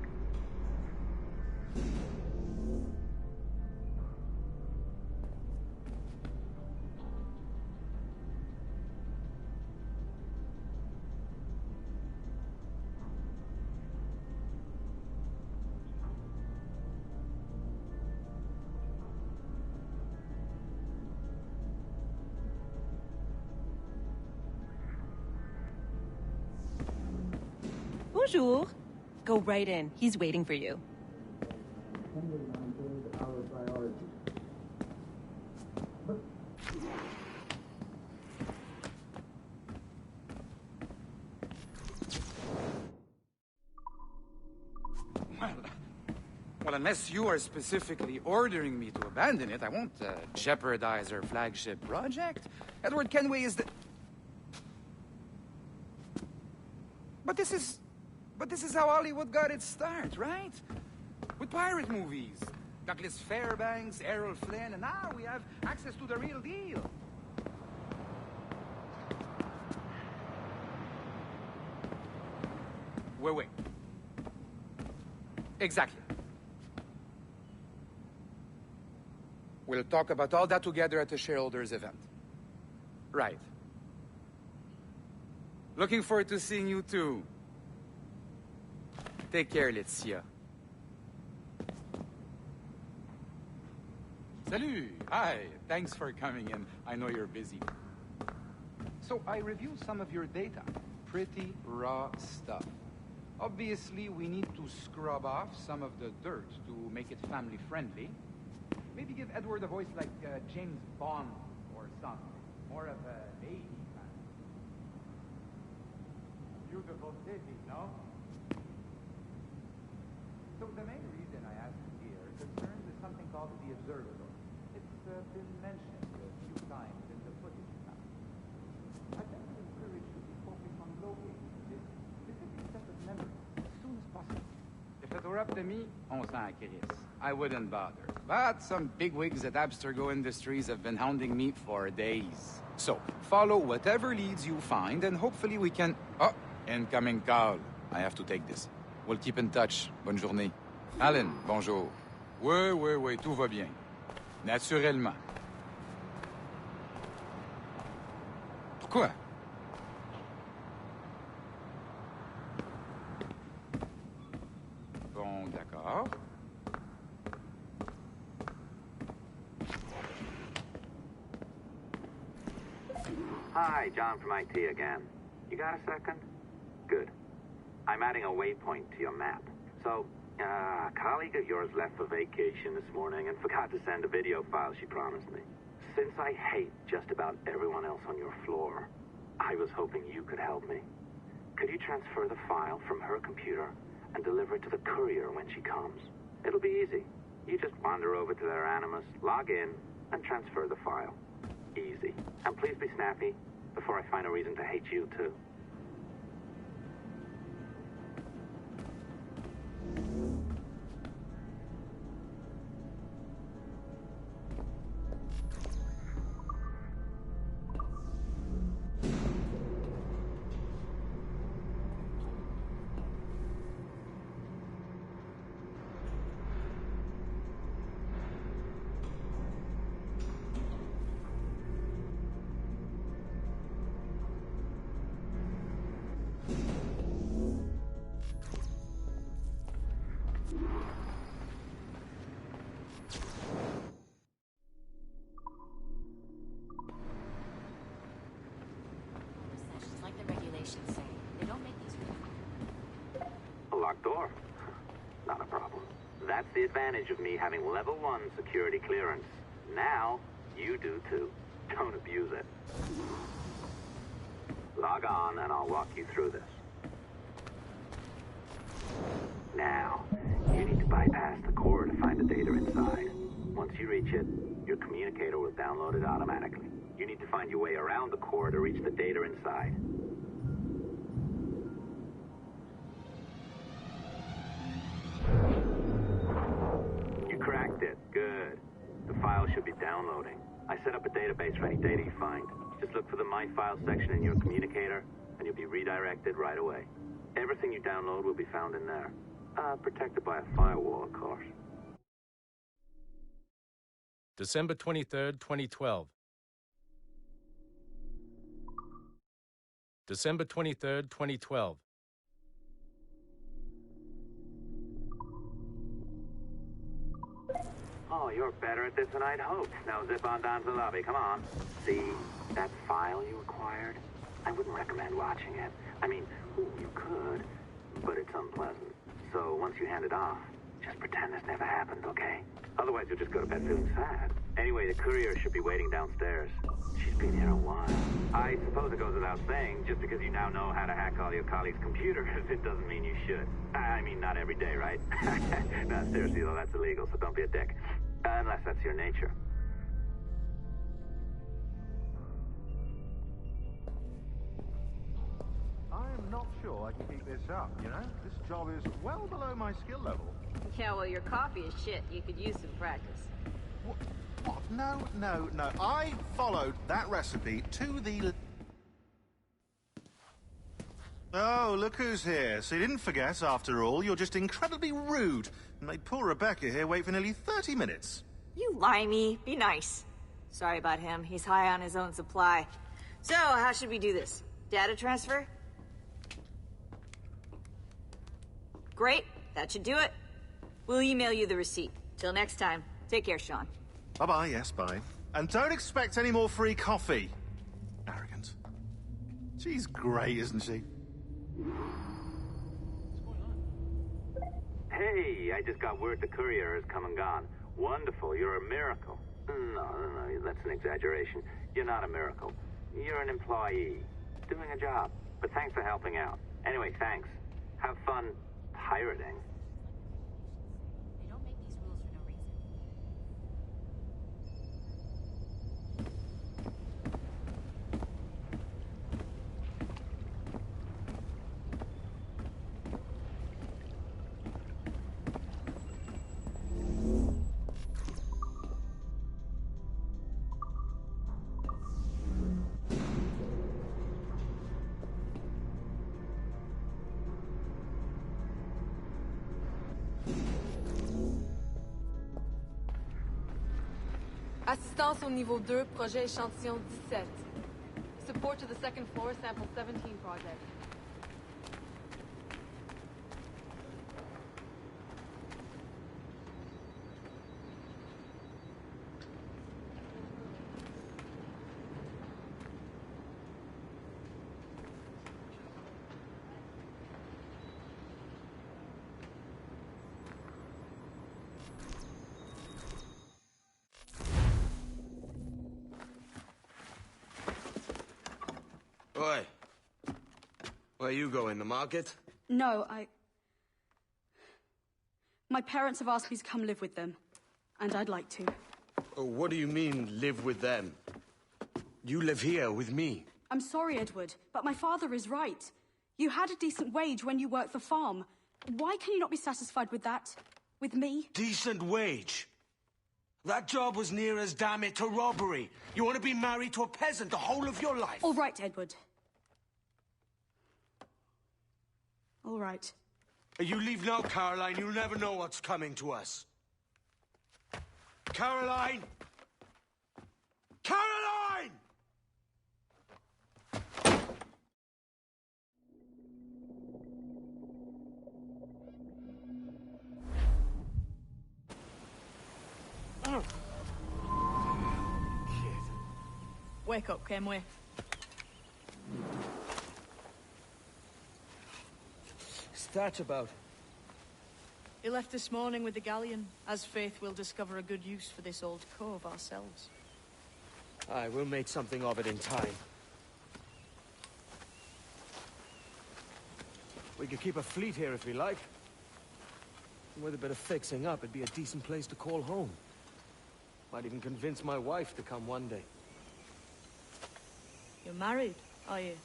Bonjour. Go right in. He's waiting for you. Well, unless you are specifically ordering me to abandon it, I won't jeopardize our flagship project. Edward Kenway is the... But this is how Hollywood got its start, right? With pirate movies. Douglas Fairbanks, Errol Flynn, and now we have access to the real deal. Wait. Exactly. We'll talk about all that together at the shareholders event. Right. Looking forward to seeing you too. Take care, Laetitia. Salut! Hi, thanks for coming in. I know you're busy. So I reviewed some of your data. Pretty raw stuff. Obviously, we need to scrub off some of the dirt to make it family-friendly. Maybe give Edward a voice like James Bond or something. More of a lady fan. Beautiful city, no? So the main reason I asked you here concerns is something called the observatory. It's been mentioned a few times in the footage you have. I think I encourage you to focus on locating this specific set of memories as soon as possible. If it were up to me, on s'en crisse. I wouldn't bother. But some bigwigs at Abstergo Industries have been hounding me for days. So, follow whatever leads you find, and hopefully we can... Oh, incoming call. I have to take this. We'll keep in touch. Bonne journée. Alan, bonjour. Oui, tout va bien. Naturellement. Pourquoi? Bon, d'accord. Hi, John from IT again. You got a second? Good. I'm adding a waypoint to your map. So, a colleague of yours left for vacation this morning and forgot to send a video file she promised me. Since I hate just about everyone else on your floor, I was hoping you could help me. Could you transfer the file from her computer and deliver it to the courier when she comes? It'll be easy. You just wander over to their Animus, log in, and transfer the file. Easy. And please be snappy before I find a reason to hate you, too. the advantage of me having level 1 security clearance. Now, you do too. Don't abuse it. Log on and I'll walk you through this. Now, you need to bypass the core to find the data inside. Once you reach it, your communicator will download it automatically. You need to find your way around the core to reach the data inside. You cracked it. Good. The file should be downloading. I set up a database for any data you find. Just look for the My Files section in your communicator, and you'll be redirected right away. Everything you download will be found in there. Protected by a firewall, of course. December 23rd, 2012. December 23rd, 2012. Oh, you're better at this than I'd hoped. Now zip on down to the lobby. Come on. See that file you acquired? I wouldn't recommend watching it. I mean, you could, but it's unpleasant. So once you hand it off, just pretend this never happened, okay? Otherwise, you'll just go to bed feeling sad. Anyway, the courier should be waiting downstairs. She's been here a while. I suppose it goes without saying, just because you now know how to hack all your colleagues' computers, it doesn't mean you should. I mean, not every day, right? No, seriously, though, that's illegal, so don't be a dick. Unless that's your nature. I'm not sure I can keep this up, you know? This job is well below my skill level. Yeah, well, your coffee is shit. You could use some practice. What? No. I followed that recipe to the... Oh, look who's here. So you didn't forget, after all. You're just incredibly rude. And made poor Rebecca here wait for nearly 30 minutes. You limey. Be nice. Sorry about him. He's high on his own supply. So, how should we do this? Data transfer? Great. That should do it. We'll email you the receipt. Till next time. Take care, Sean. Bye-bye, yes, bye. And don't expect any more free coffee. Arrogant. She's great, isn't she? Hey, I just got word the courier has come and gone. Wonderful, you're a miracle. No, that's an exaggeration. You're not a miracle. You're an employee, doing a job. But thanks for helping out. Anyway, thanks. Have fun pirating. They don't make these rules for no reason. Assistance au niveau 2, projet échantillon 17. Support to the second floor, sample 17 project. Oi. Where you going, the market? No, my parents have asked me to come live with them, and I'd like to. Oh, what do you mean, live with them? You live here with me. I'm sorry, Edward, but my father is right. You had a decent wage when you worked the farm. Why can you not be satisfied with that? With me? Decent wage? That job was near as, damn it, to robbery. You want to be married to a peasant the whole of your life? All right, Edward. All right. You leave now, Caroline. You'll never know what's coming to us. Caroline! Caroline! Wake up, Kenway. What's that about? He left this morning with the galleon. As faith, we'll discover a good use for this old cove ourselves. Aye, we'll make something of it in time. We could keep a fleet here if we like. And with a bit of fixing up, it'd be a decent place to call home. Might even convince my wife to come one day. You're married, are you?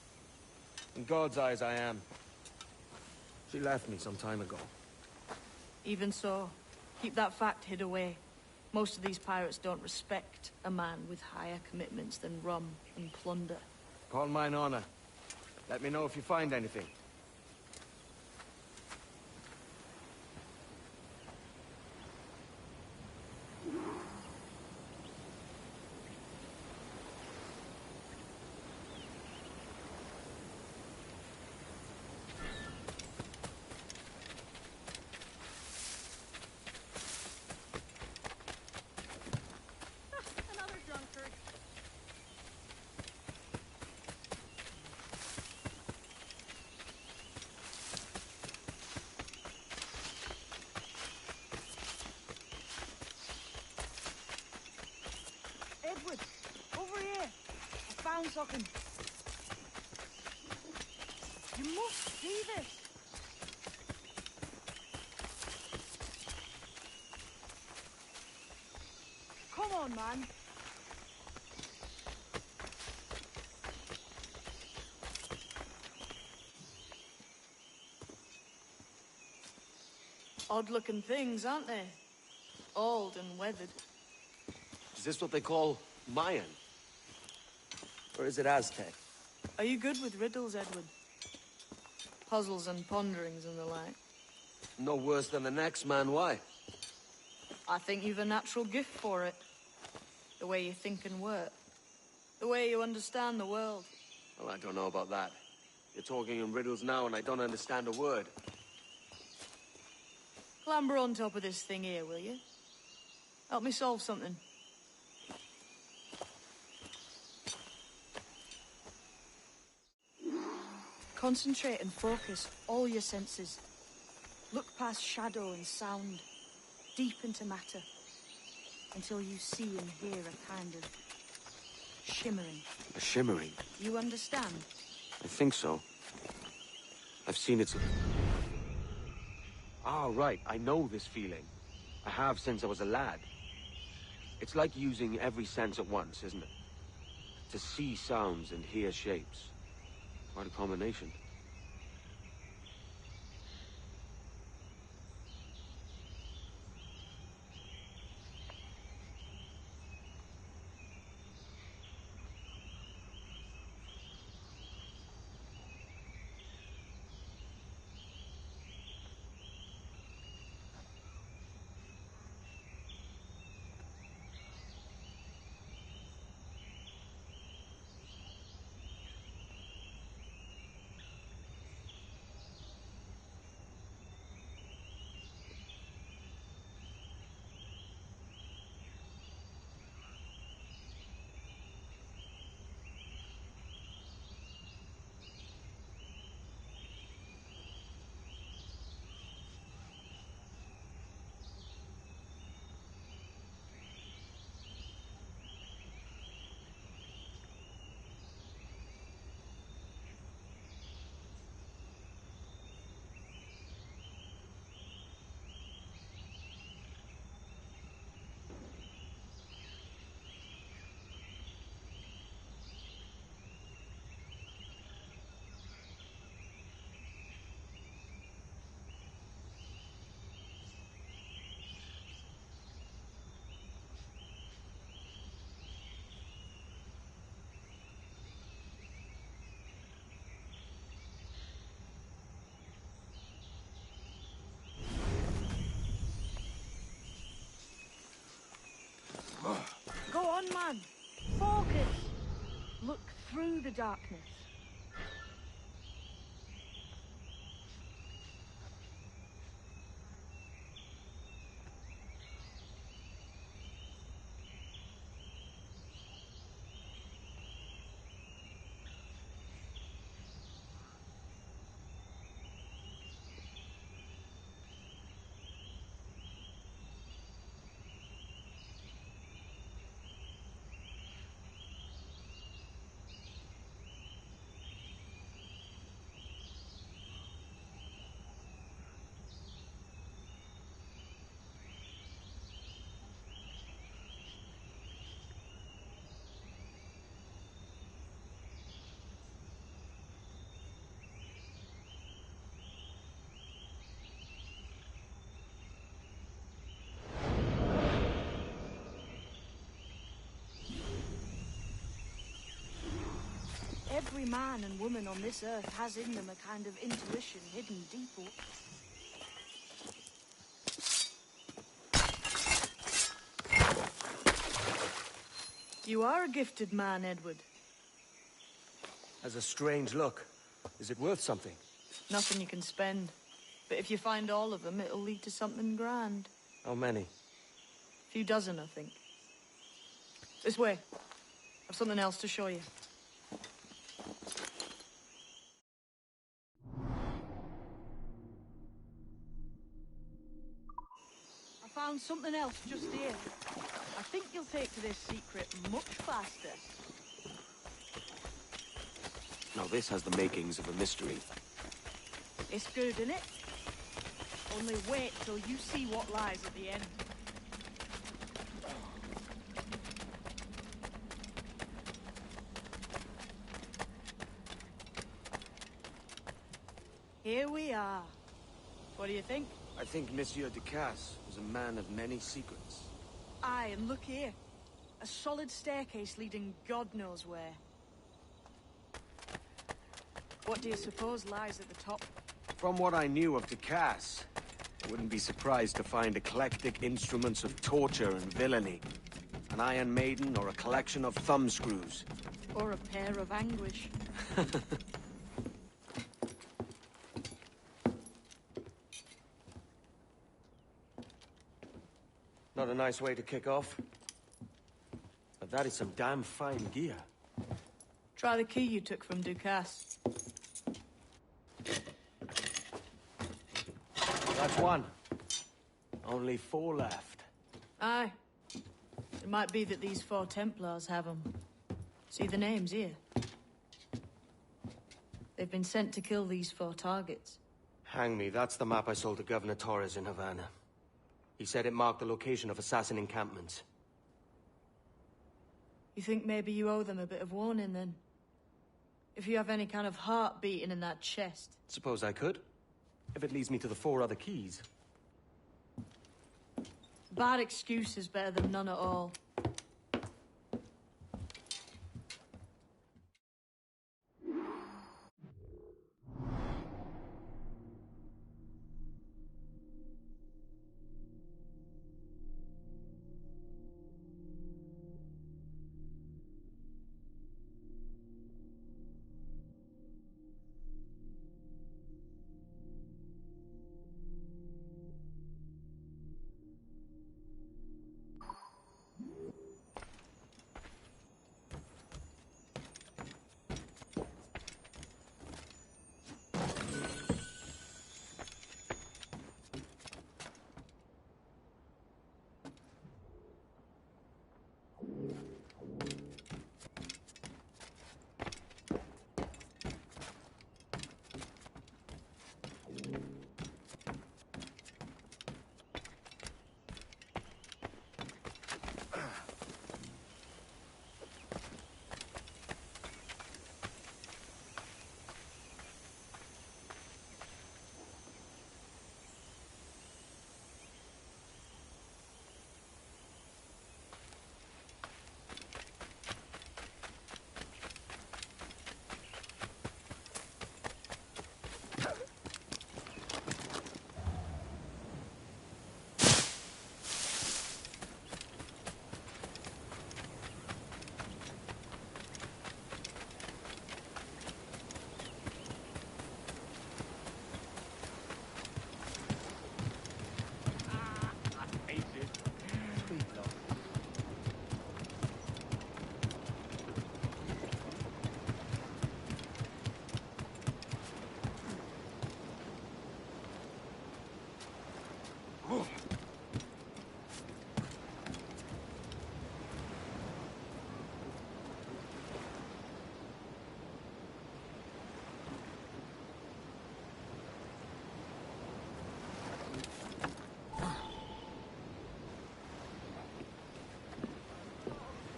In God's eyes, I am. She left me some time ago. Even so, keep that fact hid away. Most of these pirates don't respect a man with higher commitments than rum and plunder. Call mine honor. Let me know if you find anything. Edward, over here. I found something. You must see this. Come on, man. Odd-looking things, aren't they? Old and weathered. Is this what they call Mayan? Or is it Aztec? Are you good with riddles, Edward? Puzzles and ponderings and the like? No worse than the next man, why? I think you've a natural gift for it. The way you think and work. The way you understand the world. Well, I don't know about that. You're talking in riddles now and I don't understand a word. Clamber on top of this thing here, will you? Help me solve something. Concentrate and focus all your senses. Look past shadow and sound, deep into matter, until you see and hear a kind of shimmering. A shimmering? You understand? I think so. I've seen it. Ah, right. I know this feeling. I have since I was a lad. It's like using every sense at once, isn't it? To see sounds and hear shapes. Quite a combination. Go on, man. Focus. Look through the darkness. Every man and woman on this earth has in them a kind of intuition hidden deep. You are a gifted man, Edward. Has a strange look. Is it worth something? Nothing you can spend. But if you find all of them, it'll lead to something grand. How many? A few dozen, I think. This way. I've something else to show you. I found something else just here. I think you'll take to this secret much faster. Now this has the makings of a mystery. It's good, isn't it? Only wait till you see what lies at the end. Here we are. What do you think? I think Monsieur Ducasse was a man of many secrets. Aye, and look here. A solid staircase leading God knows where. What do you suppose lies at the top? From what I knew of Ducasse, I wouldn't be surprised to find eclectic instruments of torture and villainy. An Iron Maiden or a collection of thumbscrews. Or a pair of anguish. Not a nice way to kick off. But that is some damn fine gear. Try the key you took from Ducasse. That's one. Only 4 left. Aye. It might be that these 4 Templars have them. See the names here? They've been sent to kill these 4 targets. Hang me, that's the map I sold to Governor Torres in Havana. He said it marked the location of assassin encampments. You think maybe you owe them a bit of warning, then? If you have any kind of heart beating in that chest. Suppose I could. If it leads me to the 4 other keys. Bad excuse is better than none at all.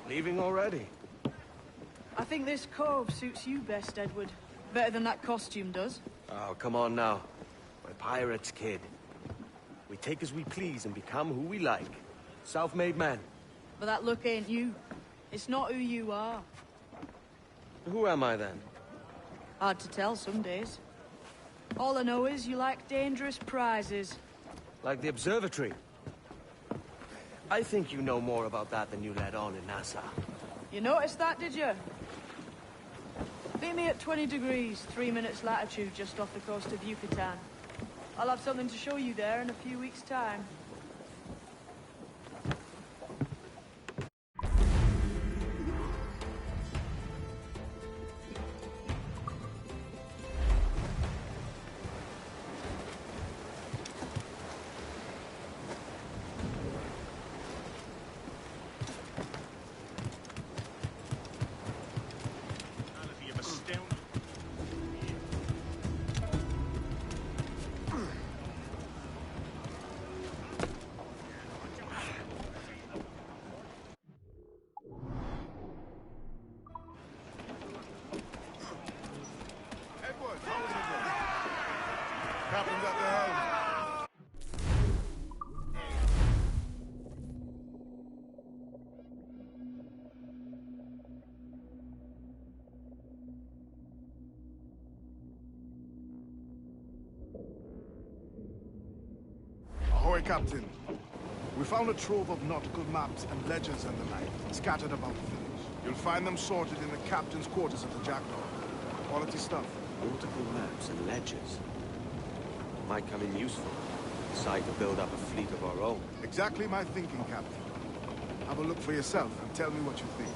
Leaving already? I think this cove suits you best, Edward. Better than that costume does. Oh, come on now. We're pirates, kid. We take as we please and become who we like. Self-made men. But that look ain't you. It's not who you are. Who am I, then? Hard to tell some days. All I know is you like dangerous prizes. Like the observatory. I think you know more about that than you let on in NASA. You noticed that, did you? Meet me at 20 degrees, 3 minutes latitude, just off the coast of Yucatan. I'll have something to show you there in a few weeks' time. Captain's at the helm. Ahoy, Captain. We found a trove of nautical maps and ledgers and the like, scattered about the village. You'll find them sorted in the captain's quarters of the Jackdaw. Quality stuff. Nautical maps and ledgers. Might come in useful. Decide to build up a fleet of our own. Exactly my thinking, Captain. Have a look for yourself and tell me what you think.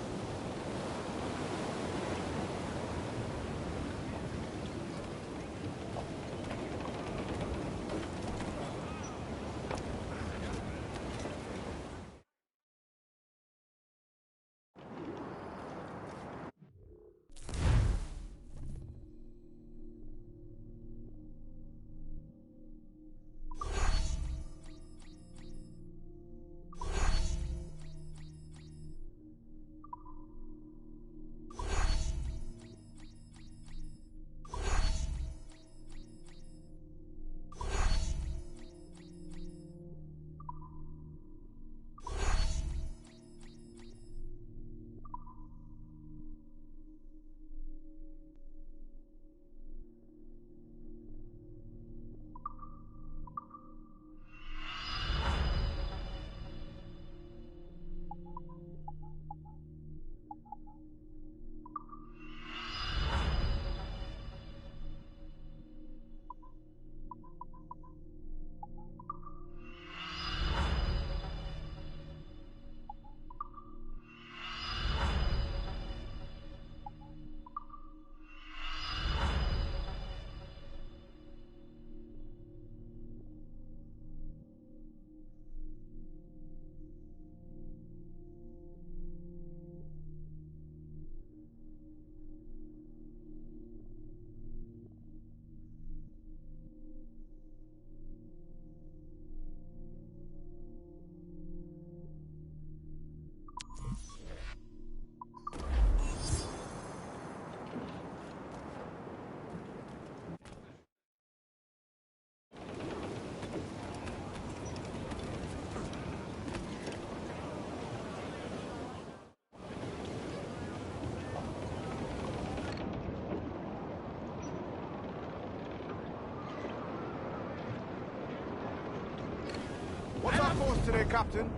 What's our course today, Captain?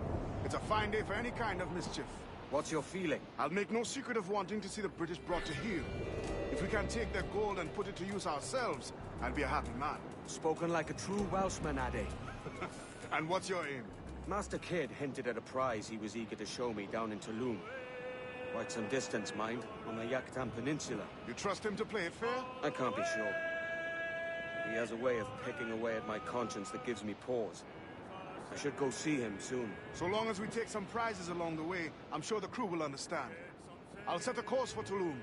It's a fine day for any kind of mischief. What's your feeling? I'll make no secret of wanting to see the British brought to heel. If we can take their gold and put it to use ourselves, I'll be a happy man. Spoken like a true Welshman, Ade. And what's your aim? Master Kidd hinted at a prize he was eager to show me down in Tulum. Quite some distance, mind, on the Yucatan Peninsula. You trust him to play it fair? I can't be sure. He has a way of picking away at my conscience that gives me pause. I should go see him soon. So long as we take some prizes along the way, I'm sure the crew will understand. I'll set a course for Tulum.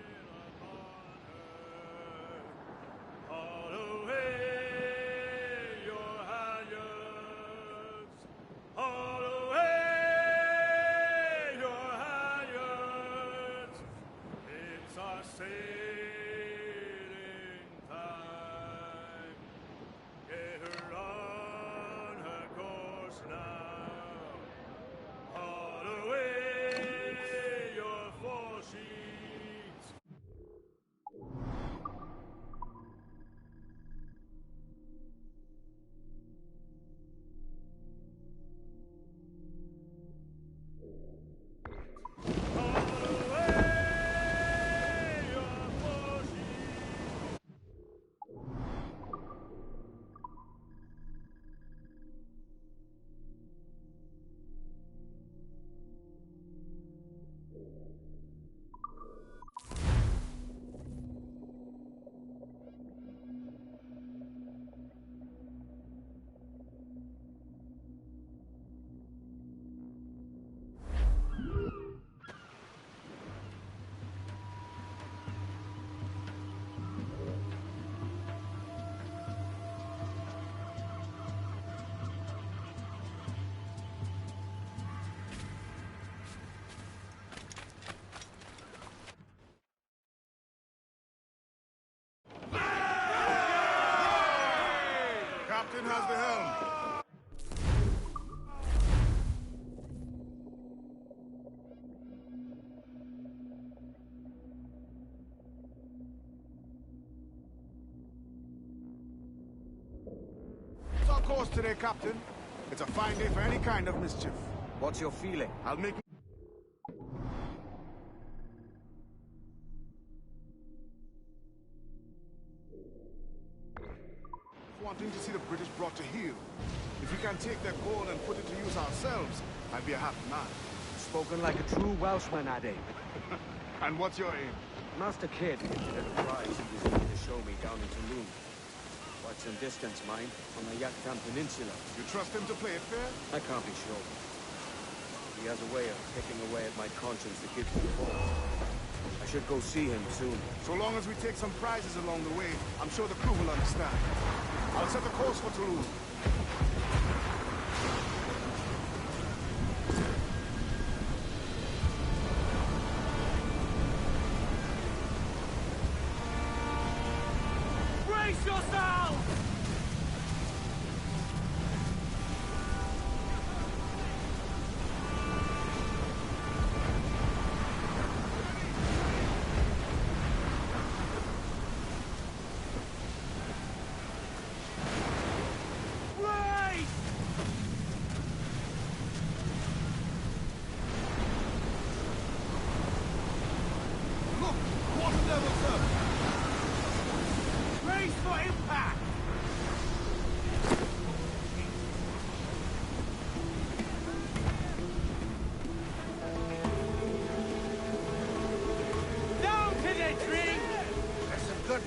Captain has the helm. It's our course today, Captain. It's a fine day for any kind of mischief. What's your feeling? I'll make... wanting to see the British brought to heel. If we can take their gold and put it to use ourselves, I'd be a happy man. Spoken like a true Welshman, Ade. And what's your aim? Master Kidd hinted at a prize he was eager to show me down in Tulum. Quite some distance, mind, on the Yaktan Peninsula. You trust him to play it fair? I can't be sure. He has a way of picking away at my conscience that gives me pause. I should go see him soon. So long as we take some prizes along the way, I'm sure the crew will understand. I'll set the course for Toulouse. Brace yourself!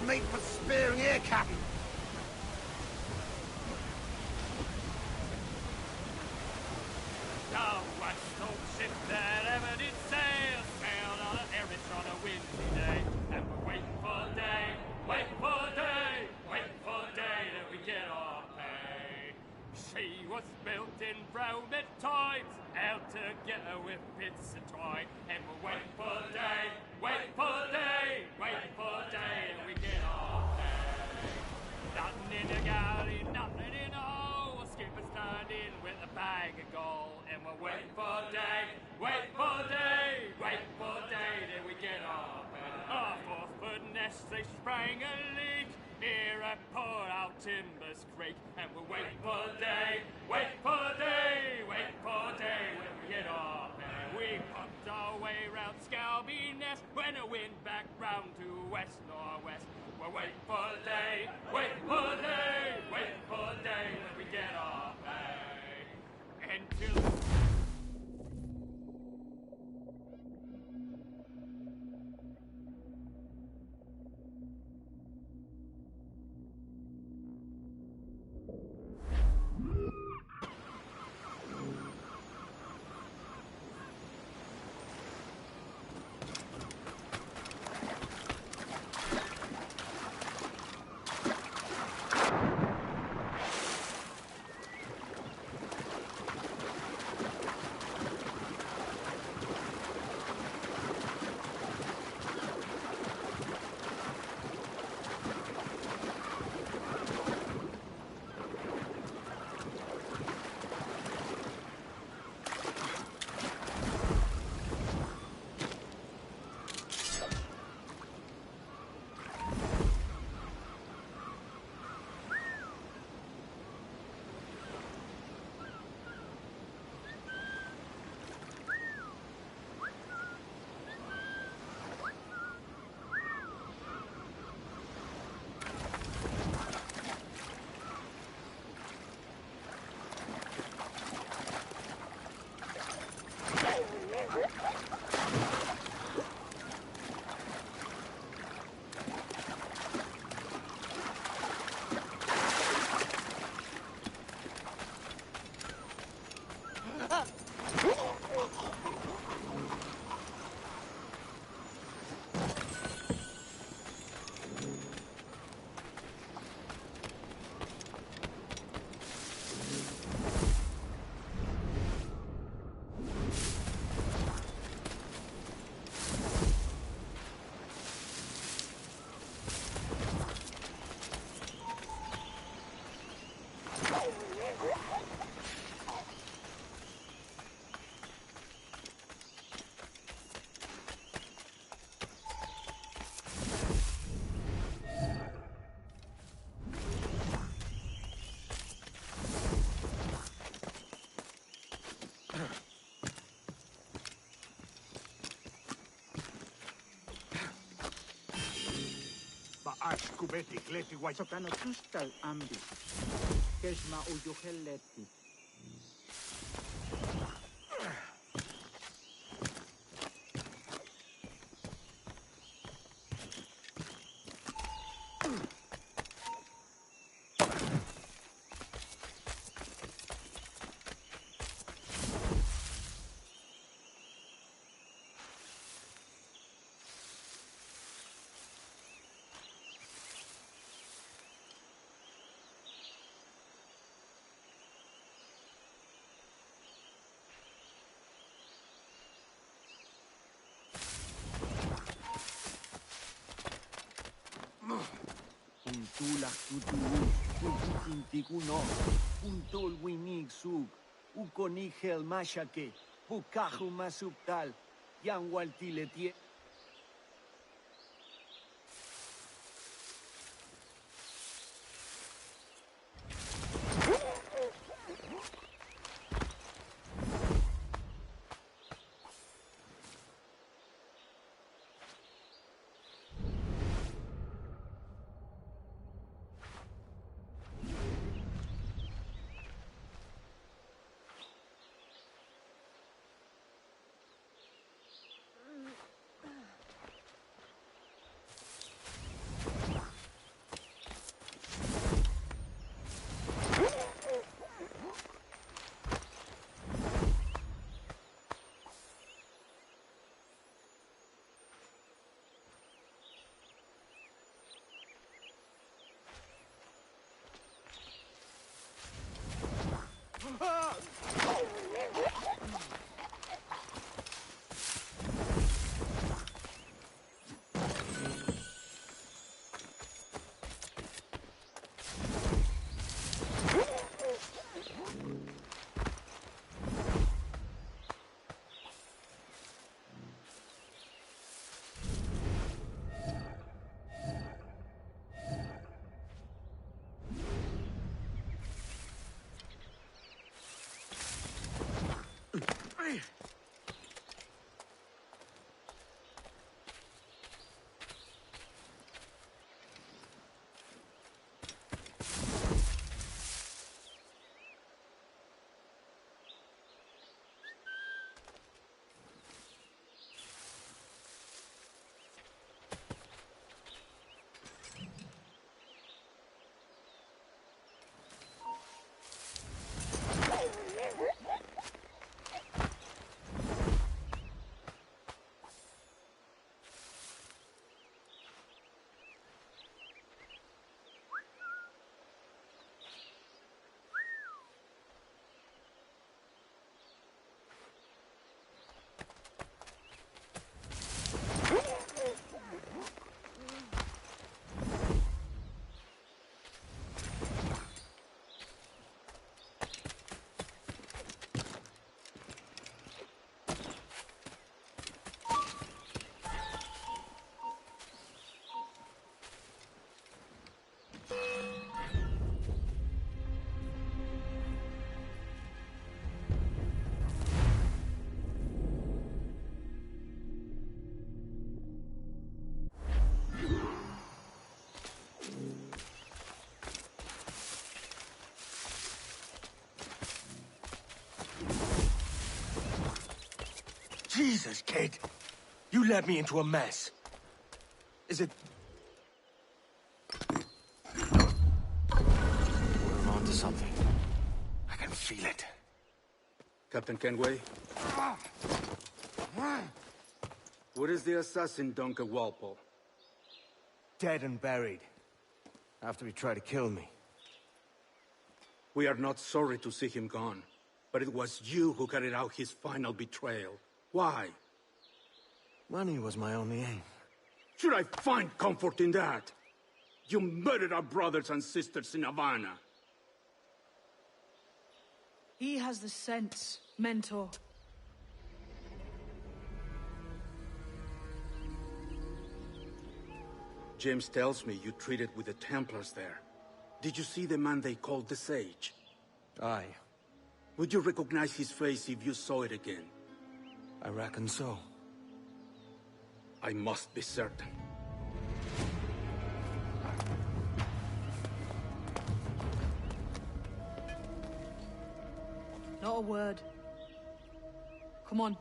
Meat for spearing here, Captain. No Western ship that ever did sail sailed on an Erich on a windy day, and we're waiting for day, waiting for day, waiting for day that we get our pay. She was built in Roman times, out together with bits of twine, and we're waiting for day, waiting for day, waiting for day that we get our pay. Nothing in the galley, nothing in the hole. Skipper's turned in with a bag of gold, and we're waiting for day, waiting for day, waiting for day that we get our pay. Our 4-foot nest, they sprang a leak here at Port Out Timbers Creek, and we're waiting for day, waiting for day, waiting for day when we get our pay. We pumped our way round Scalby Nest when the wind back round to west-northwest. We're waiting for day, waiting for day, waiting for day when we get our pay. Until... Kubeti, Gleti, White. Sokano Tustal Ambi. Keshma Uyoheleti. Tulak tutu, tuntikuno, puntol winig sug, ukonigel mashake, pukaju masuptal, yanwaltiletie. Jesus, kid. You led me into a mess. Is it... We're on to something. I can feel it. Captain Kenway? Where is the assassin, Duncan Walpole? Dead and buried. After he tried to kill me. We are not sorry to see him gone, but it was you who carried out his final betrayal. Why? Money was my only aim. Should I find comfort in that? You murdered our brothers and sisters in Havana. He has the sense, Mentor. James tells me you treated with the Templars there. Did you see the man they called the Sage? Aye. Would you recognize his face if you saw it again? I reckon so. I must be certain. Not a word. Come on.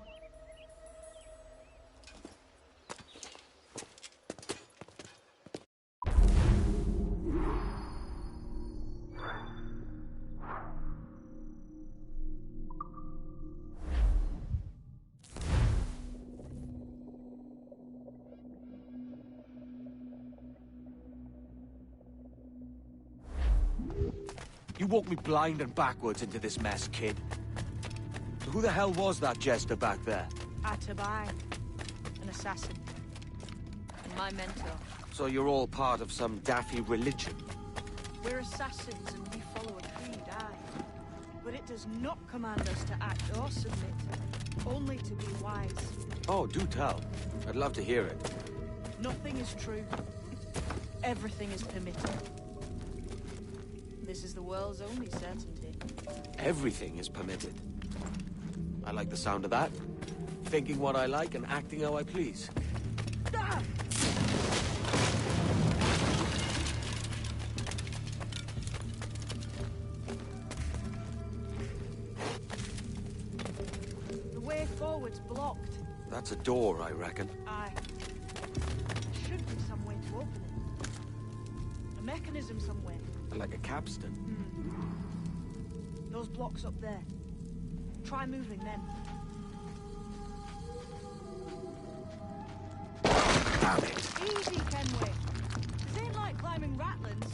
You walked me blind and backwards into this mess, kid. Who the hell was that jester back there? Atabai, an assassin. And my mentor. So you're all part of some daffy religion? We're assassins and we follow a creed, aye. But it does not command us to act or submit. Only to be wise. Oh, do tell. I'd love to hear it. Nothing is true. Everything is permitted. This is the world's only certainty. Everything is permitted. I like the sound of that. Thinking what I like and acting how I please. Ah! The way forward's blocked. That's a door, I reckon. Aye. There should be some way to open it. A mechanism somewhere. Like a capstan. Those blocks up there. Try moving them. Damn it! Easy, Kenway. This ain't like climbing Ratlins.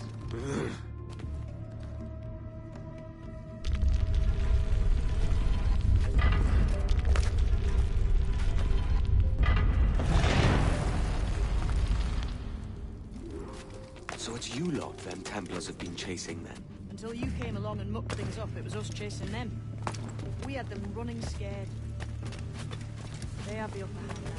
So it's you lot them Templars have been chasing then? Until you came along and mucked things up, it was us chasing them. We had them running scared. They have the upper hand now.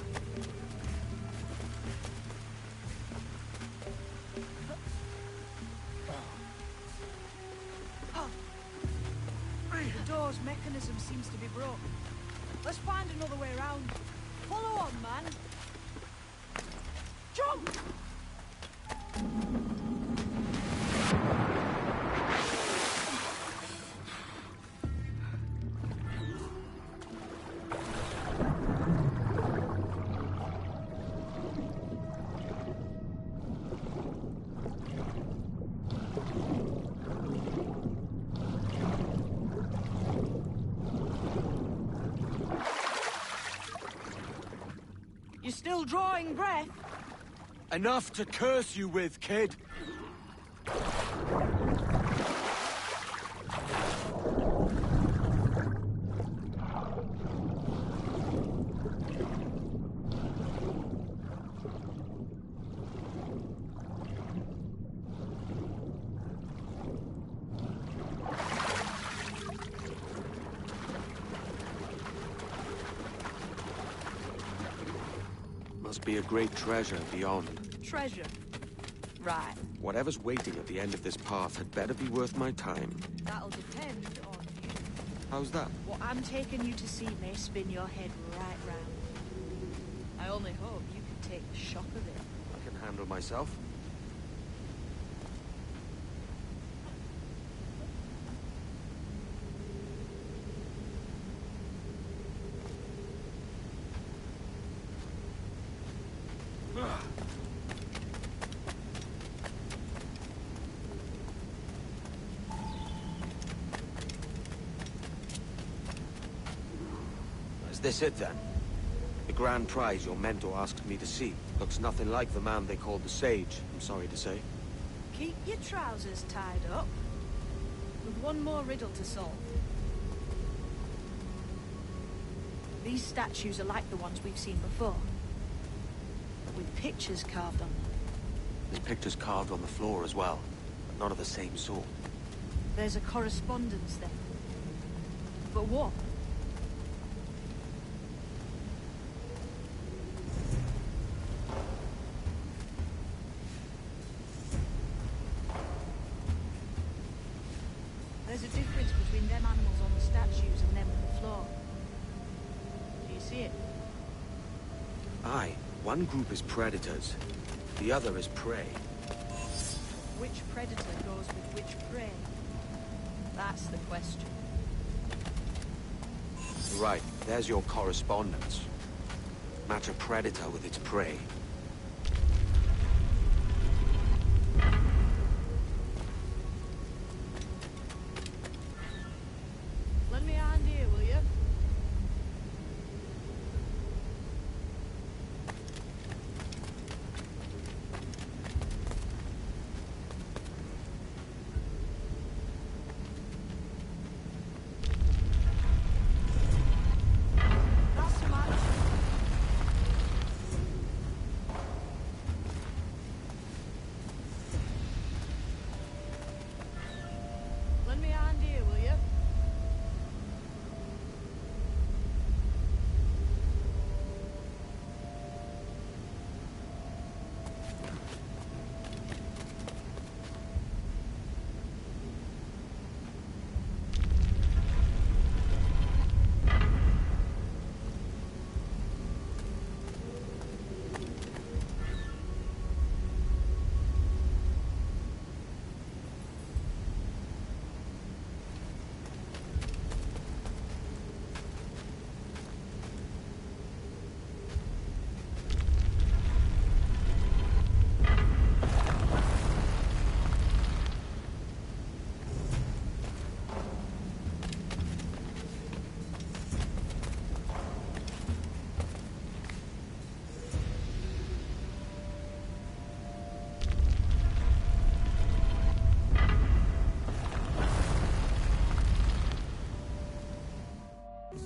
The door's mechanism seems to be broken. Let's find another way around. Follow on, man. Jump! You're still drawing breath? Enough to curse you with, kid! Must be a great treasure beyond. Treasure? Right. Whatever's waiting at the end of this path had better be worth my time. That'll depend on you. How's that? What I'm taking you to see may spin your head right round. I only hope you can take the shock of it. I can handle myself. Is this it, then? The grand prize your mentor asked me to see. Looks nothing like the man they called the Sage, I'm sorry to say. Keep your trousers tied up. With one more riddle to solve. These statues are like the ones we've seen before. With pictures carved on them. There's pictures carved on the floor as well, but not of the same sort. There's a correspondence then. But what? There's a difference between them animals on the statues and them on the floor. Do you see it? Aye, one group is predators, the other is prey. Which predator goes with which prey? That's the question. Right, there's your correspondence. Match a predator with its prey. Lend me a hand here, will you? Not so much. Lend me a hand here, will you?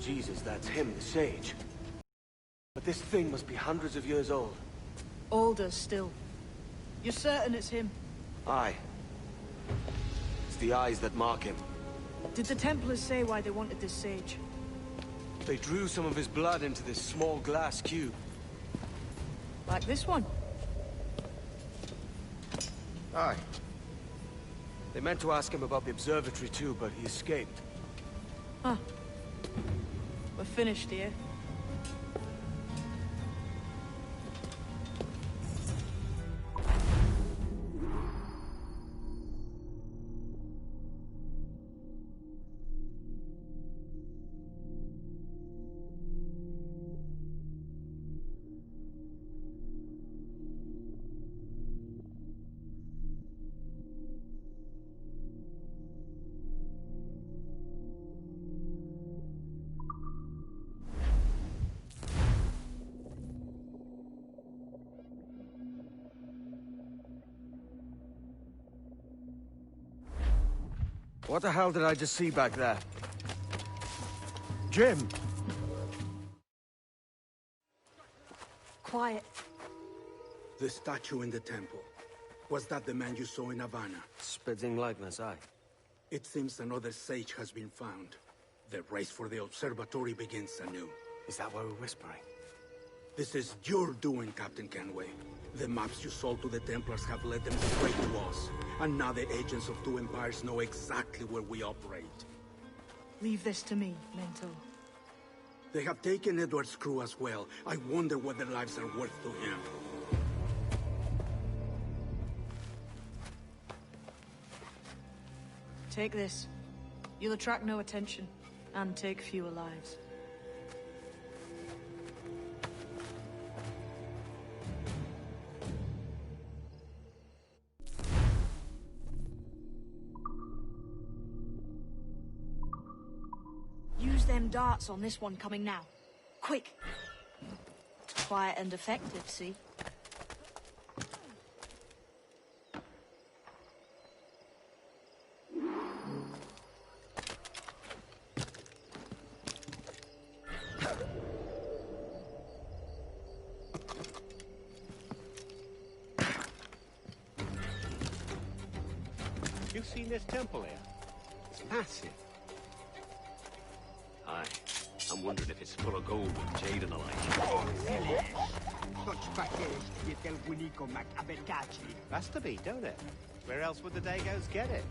Jesus, that's him, the sage. But this thing must be hundreds of years old. Older still. You're certain it's him? Aye. It's the eyes that mark him. Did the Templars say why they wanted this sage? They drew some of his blood into this small glass cube. Like this one? Aye. They meant to ask him about the observatory too, but he escaped. Huh. We're finished here. What the hell did I just see back there? Jim! Quiet. The statue in the temple. Was that the man you saw in Havana? Spitting likeness, aye. It seems another sage has been found. The race for the observatory begins anew. Is that why we're whispering? This is your doing, Captain Kenway. The maps you sold to the Templars have led them straight to us. And now the agents of two empires know exactly where we operate. Leave this to me, Mental. They have taken Edward's crew as well. I wonder what their lives are worth to him. Take this. You'll attract no attention, and take fewer lives. Use them darts on this one coming now. Quick! Quiet and effective, see? You've seen this temple here? It's massive. Aye. I'm wondering if it's full of gold and jade and the like. Has to be, don't it? Where else would the Dagos get it?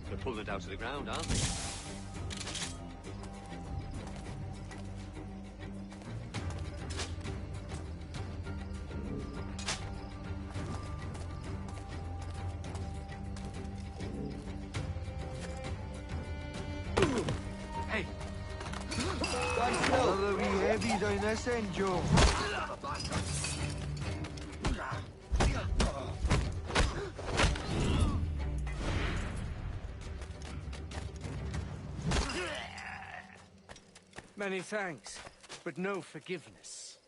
They're pulling it down to the ground, aren't they? Hey! Cuidado incendio. Many thanks, but no forgiveness.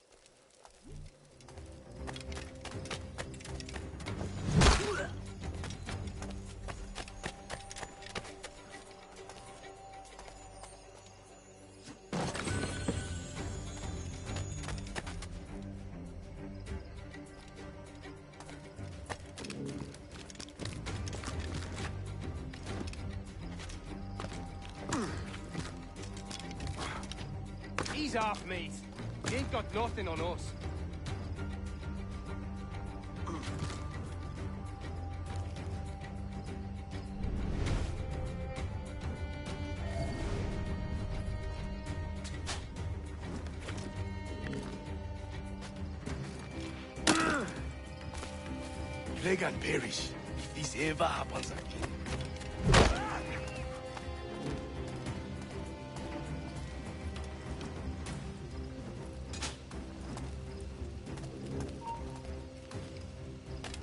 Ease off, mate. You ain't got nothing on us. Plague and perish. If this ever happens again.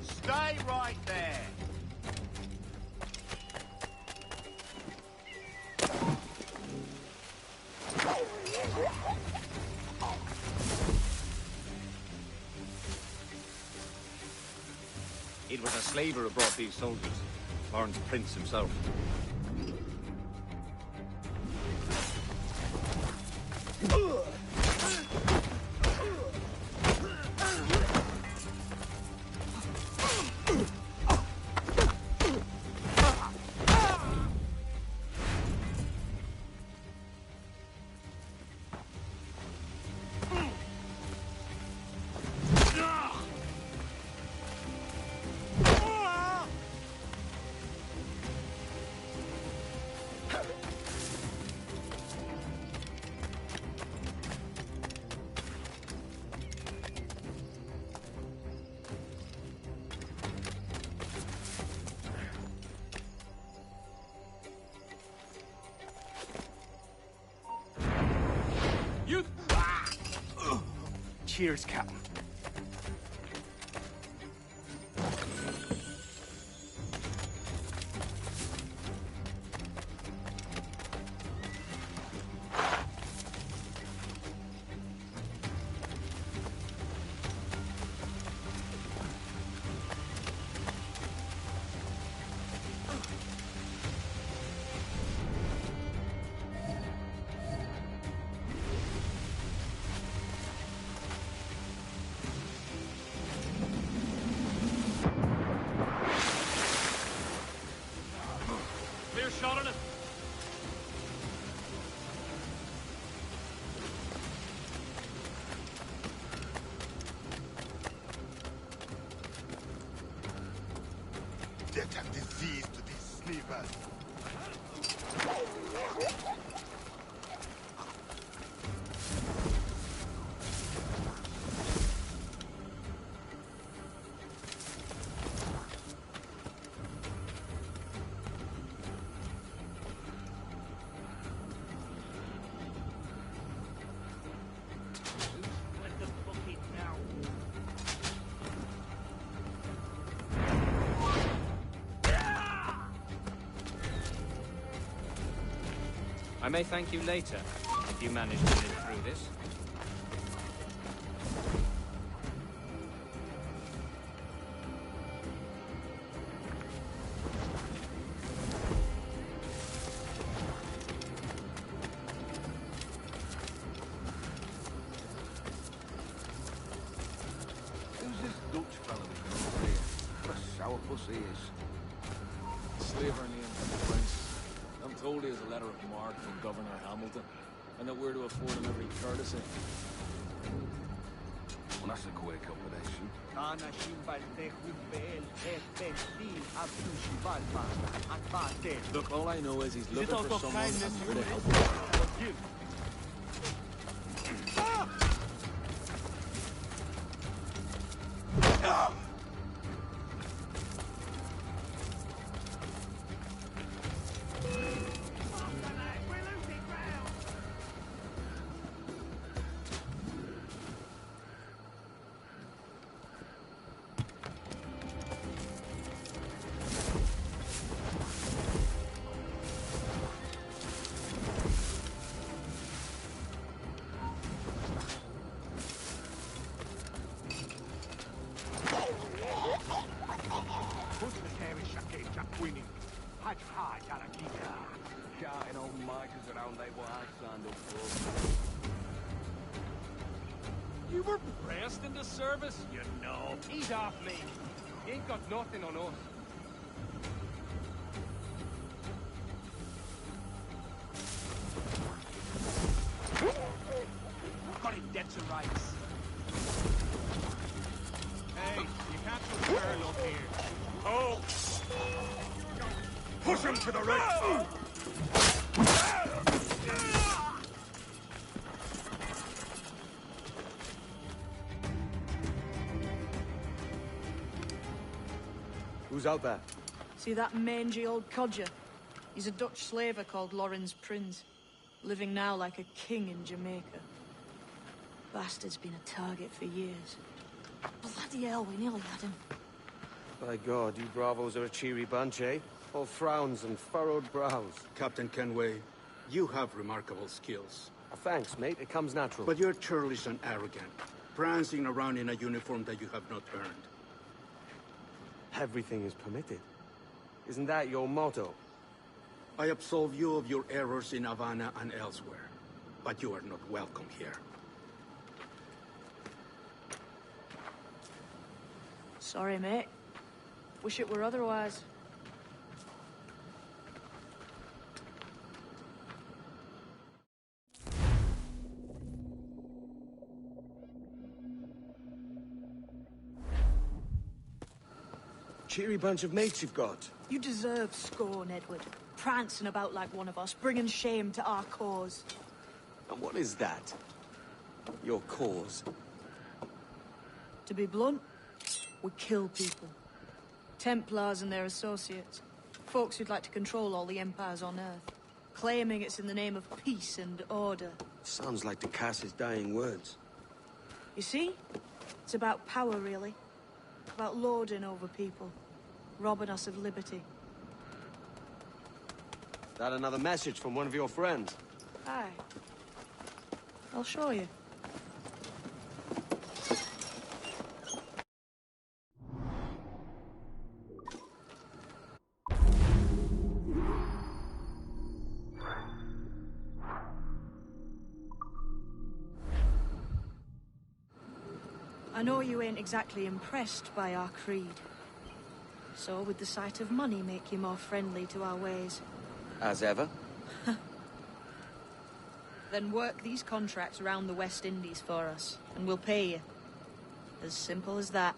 Stay right there. It was a slaver who brought these soldiers. Lawrence Prince himself. Cheers, Captain. Shot on it. Death and disease to these slavers. I may thank you later, if you manage to live through this. Who's this Dutch fellow over there? What a sourpuss he is. Slaver named Prince. I'm told he has a letter of marque from Governor Hamilton, and that we're to afford him every courtesy. Well, that's a quick combination. Look, all I know is he's looking for someone and here to help him. Sound like what I signed up for. You were pressed into service, you know. He's off me. He ain't got nothing on us. Got him dead to rights. Hey, you can't just turn up here. Oh! Push him to the right! Who's out there? See that mangy old codger? He's a Dutch slaver called Lawrence Prins, living now like a king in Jamaica. Bastard's been a target for years. Bloody hell, we nearly had him. By God, you bravos are a cheery bunch, eh? All frowns and furrowed brows. Captain Kenway, you have remarkable skills. Thanks, mate. It comes natural. But you're churlish and arrogant, prancing around in a uniform that you have not earned. Everything is permitted. Isn't that your motto? I absolve you of your errors in Havana and elsewhere, but you are not welcome here. Sorry, mate. Wish it were otherwise. Cheery bunch of mates you've got. You deserve scorn, Edward. Prancing about like one of us, bringing shame to our cause. And what is that? Your cause? To be blunt, we kill people. Templars and their associates. Folks who'd like to control all the empires on Earth. Claiming it's in the name of peace and order. Sounds like Ducas's dying words. You see? It's about power, really. About lording over people. Robbing us of liberty. That another message from one of your friends? Aye. I'll show you. I know you ain't exactly impressed by our creed. So would the sight of money make you more friendly to our ways? As ever. Then work these contracts around the West Indies for us, and we'll pay you. As simple as that.